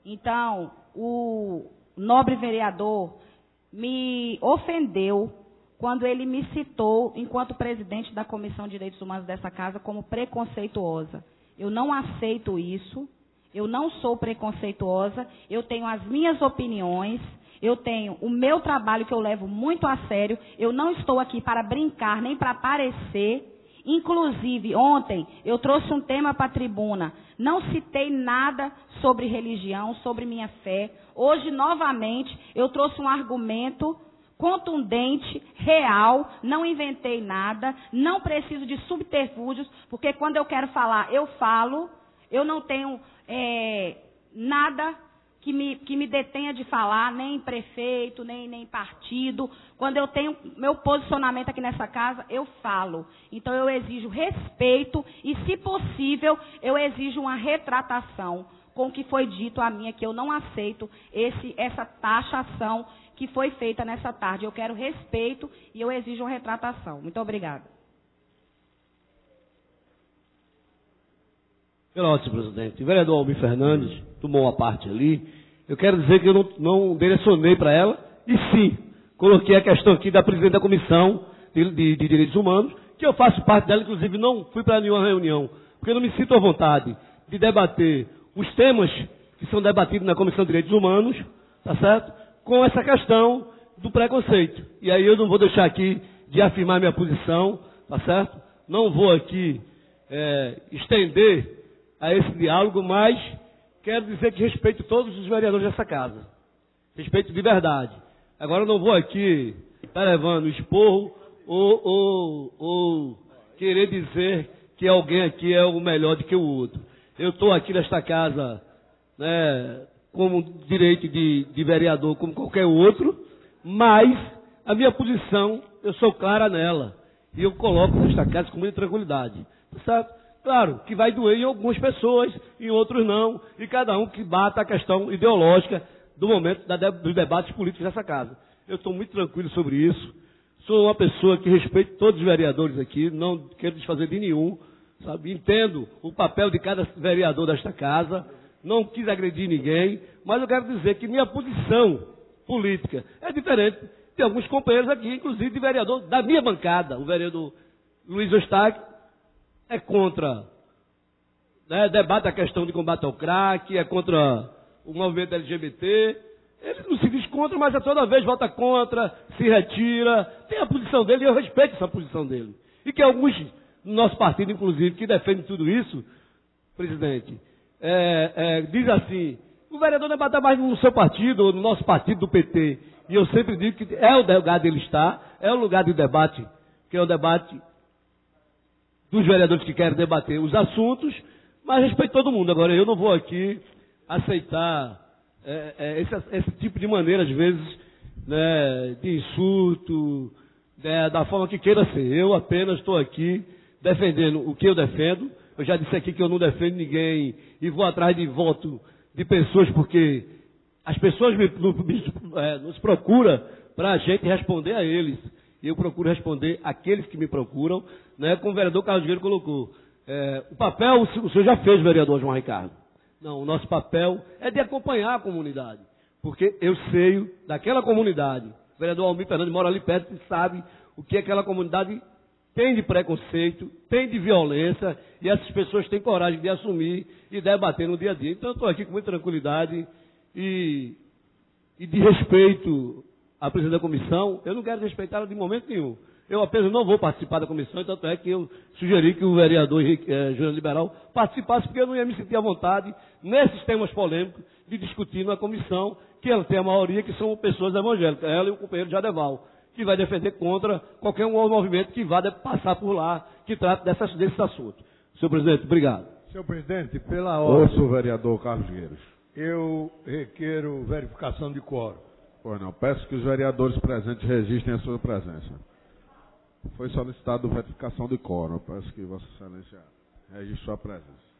Então, o nobre vereador me ofendeu quando ele me citou, enquanto presidente da Comissão de Direitos Humanos dessa casa, como preconceituosa. Eu não aceito isso, eu não sou preconceituosa, eu tenho as minhas opiniões, eu tenho o meu trabalho que eu levo muito a sério, eu não estou aqui para brincar, nem para aparecer. Inclusive, ontem, eu trouxe um tema para a tribuna, não citei nada sobre religião, sobre minha fé. Hoje, novamente, eu trouxe um argumento contundente, real, não inventei nada, não preciso de subterfúgios, porque quando eu quero falar, eu falo, eu não tenho nada que me detenha de falar, nem prefeito, nem partido. Quando eu tenho meu posicionamento aqui nessa casa, eu falo. Então eu exijo respeito e, se possível, eu exijo uma retratação com o que foi dito a mim, que eu não aceito essa taxação que foi feita nessa tarde. Eu quero respeito e eu exijo uma retratação. Muito obrigada. Senhor presidente, o vereador Almir Fernandes tomou uma parte ali. Eu quero dizer que eu não direcionei para ela, e sim, coloquei a questão aqui da presidente da Comissão de Direitos Humanos, que eu faço parte dela, inclusive não fui para nenhuma reunião, porque eu não me sinto à vontade de debater os temas que são debatidos na Comissão de Direitos Humanos, tá certo? Com essa questão do preconceito. E aí eu não vou deixar aqui de afirmar minha posição, tá certo? Não vou aqui estender a esse diálogo, mas quero dizer que respeito todos os vereadores dessa casa. Respeito de verdade. Agora eu não vou aqui estar levando esporro ou querer dizer que alguém aqui é o melhor do que o outro. Eu estou aqui nesta casa, né, como direito de vereador, como qualquer outro, mas a minha posição, eu sou clara nela. E eu coloco nesta casa com muita tranquilidade. Certo? Claro, que vai doer em algumas pessoas, em outros não, e cada um que bata a questão ideológica do momento dos debates políticos dessa casa. Eu estou muito tranquilo sobre isso. Sou uma pessoa que respeito todos os vereadores aqui, não quero desfazer de nenhum, sabe? Entendo o papel de cada vereador desta casa, não quis agredir ninguém, mas eu quero dizer que minha posição política é diferente de alguns companheiros aqui, inclusive de vereador da minha bancada. O vereador Luiz Eustáquio é contra, né, debate a questão de combate ao crack, é contra o movimento LGBT. Ele não se diz contra, mas toda vez vota contra, se retira. Tem a posição dele e eu respeito essa posição dele. E que alguns do nosso partido, inclusive, que defendem tudo isso, presidente, diz assim, o vereador não é bater mais no seu partido, ou no nosso partido do PT. E eu sempre digo que é o lugar dele estar, é o lugar de debate, que é o debate dos vereadores que querem debater os assuntos, mas respeito todo mundo. Agora, eu não vou aqui aceitar esse tipo de maneira, às vezes, né, de insulto, né, da forma que queira ser. Eu apenas estou aqui defendendo o que eu defendo. Eu já disse aqui que eu não defendo ninguém e vou atrás de voto de pessoas, porque as pessoas nos procuram para a gente responder a eles. E eu procuro responder àqueles que me procuram, né, como o vereador Carlos Guerreiro colocou. O papel o senhor já fez, vereador João Ricardo. Não, o nosso papel é de acompanhar a comunidade, porque eu sei daquela comunidade. O vereador Almir Fernandes mora ali perto e sabe o que aquela comunidade tem de preconceito, tem de violência, e essas pessoas têm coragem de assumir e debater no dia a dia. Então, eu estou aqui com muita tranquilidade e de respeito à presidente da comissão. Eu não quero desrespeitá-la de momento nenhum. Eu apenas não vou participar da comissão, tanto é que eu sugeri que o vereador Júnior Liberal participasse, porque eu não ia me sentir à vontade, nesses temas polêmicos, de discutir na comissão, que ela tem a maioria, que são pessoas evangélicas, ela e o companheiro Jadeval, que vai defender contra qualquer um movimento que vá passar por lá, que trate desses assuntos. Senhor presidente, obrigado. Senhor presidente, pela ordem, Ouço o vereador Carlos Gueiros. eu requeiro verificação de quórum. Pois não, peço que os vereadores presentes registrem a sua presença. Foi solicitado verificação de quórum. Peço que Vossa Excelência registre sua presença.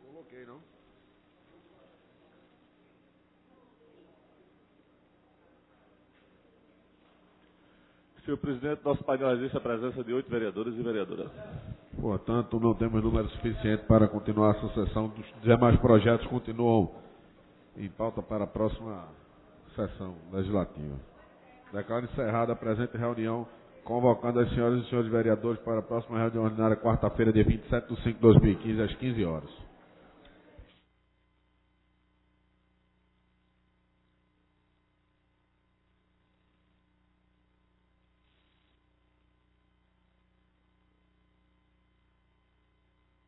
Coloquei, não? Senhor presidente, nosso painel existe a presença de 8 vereadores e vereadoras. Portanto, não temos número suficiente para continuar a sucessão. Dos demais projetos continuam em pauta para a próxima sessão legislativa. Declaro encerrada a presente reunião, convocando as senhoras e senhores vereadores para a próxima reunião ordinária, quarta-feira, dia 27/5/2015, às 15 horas.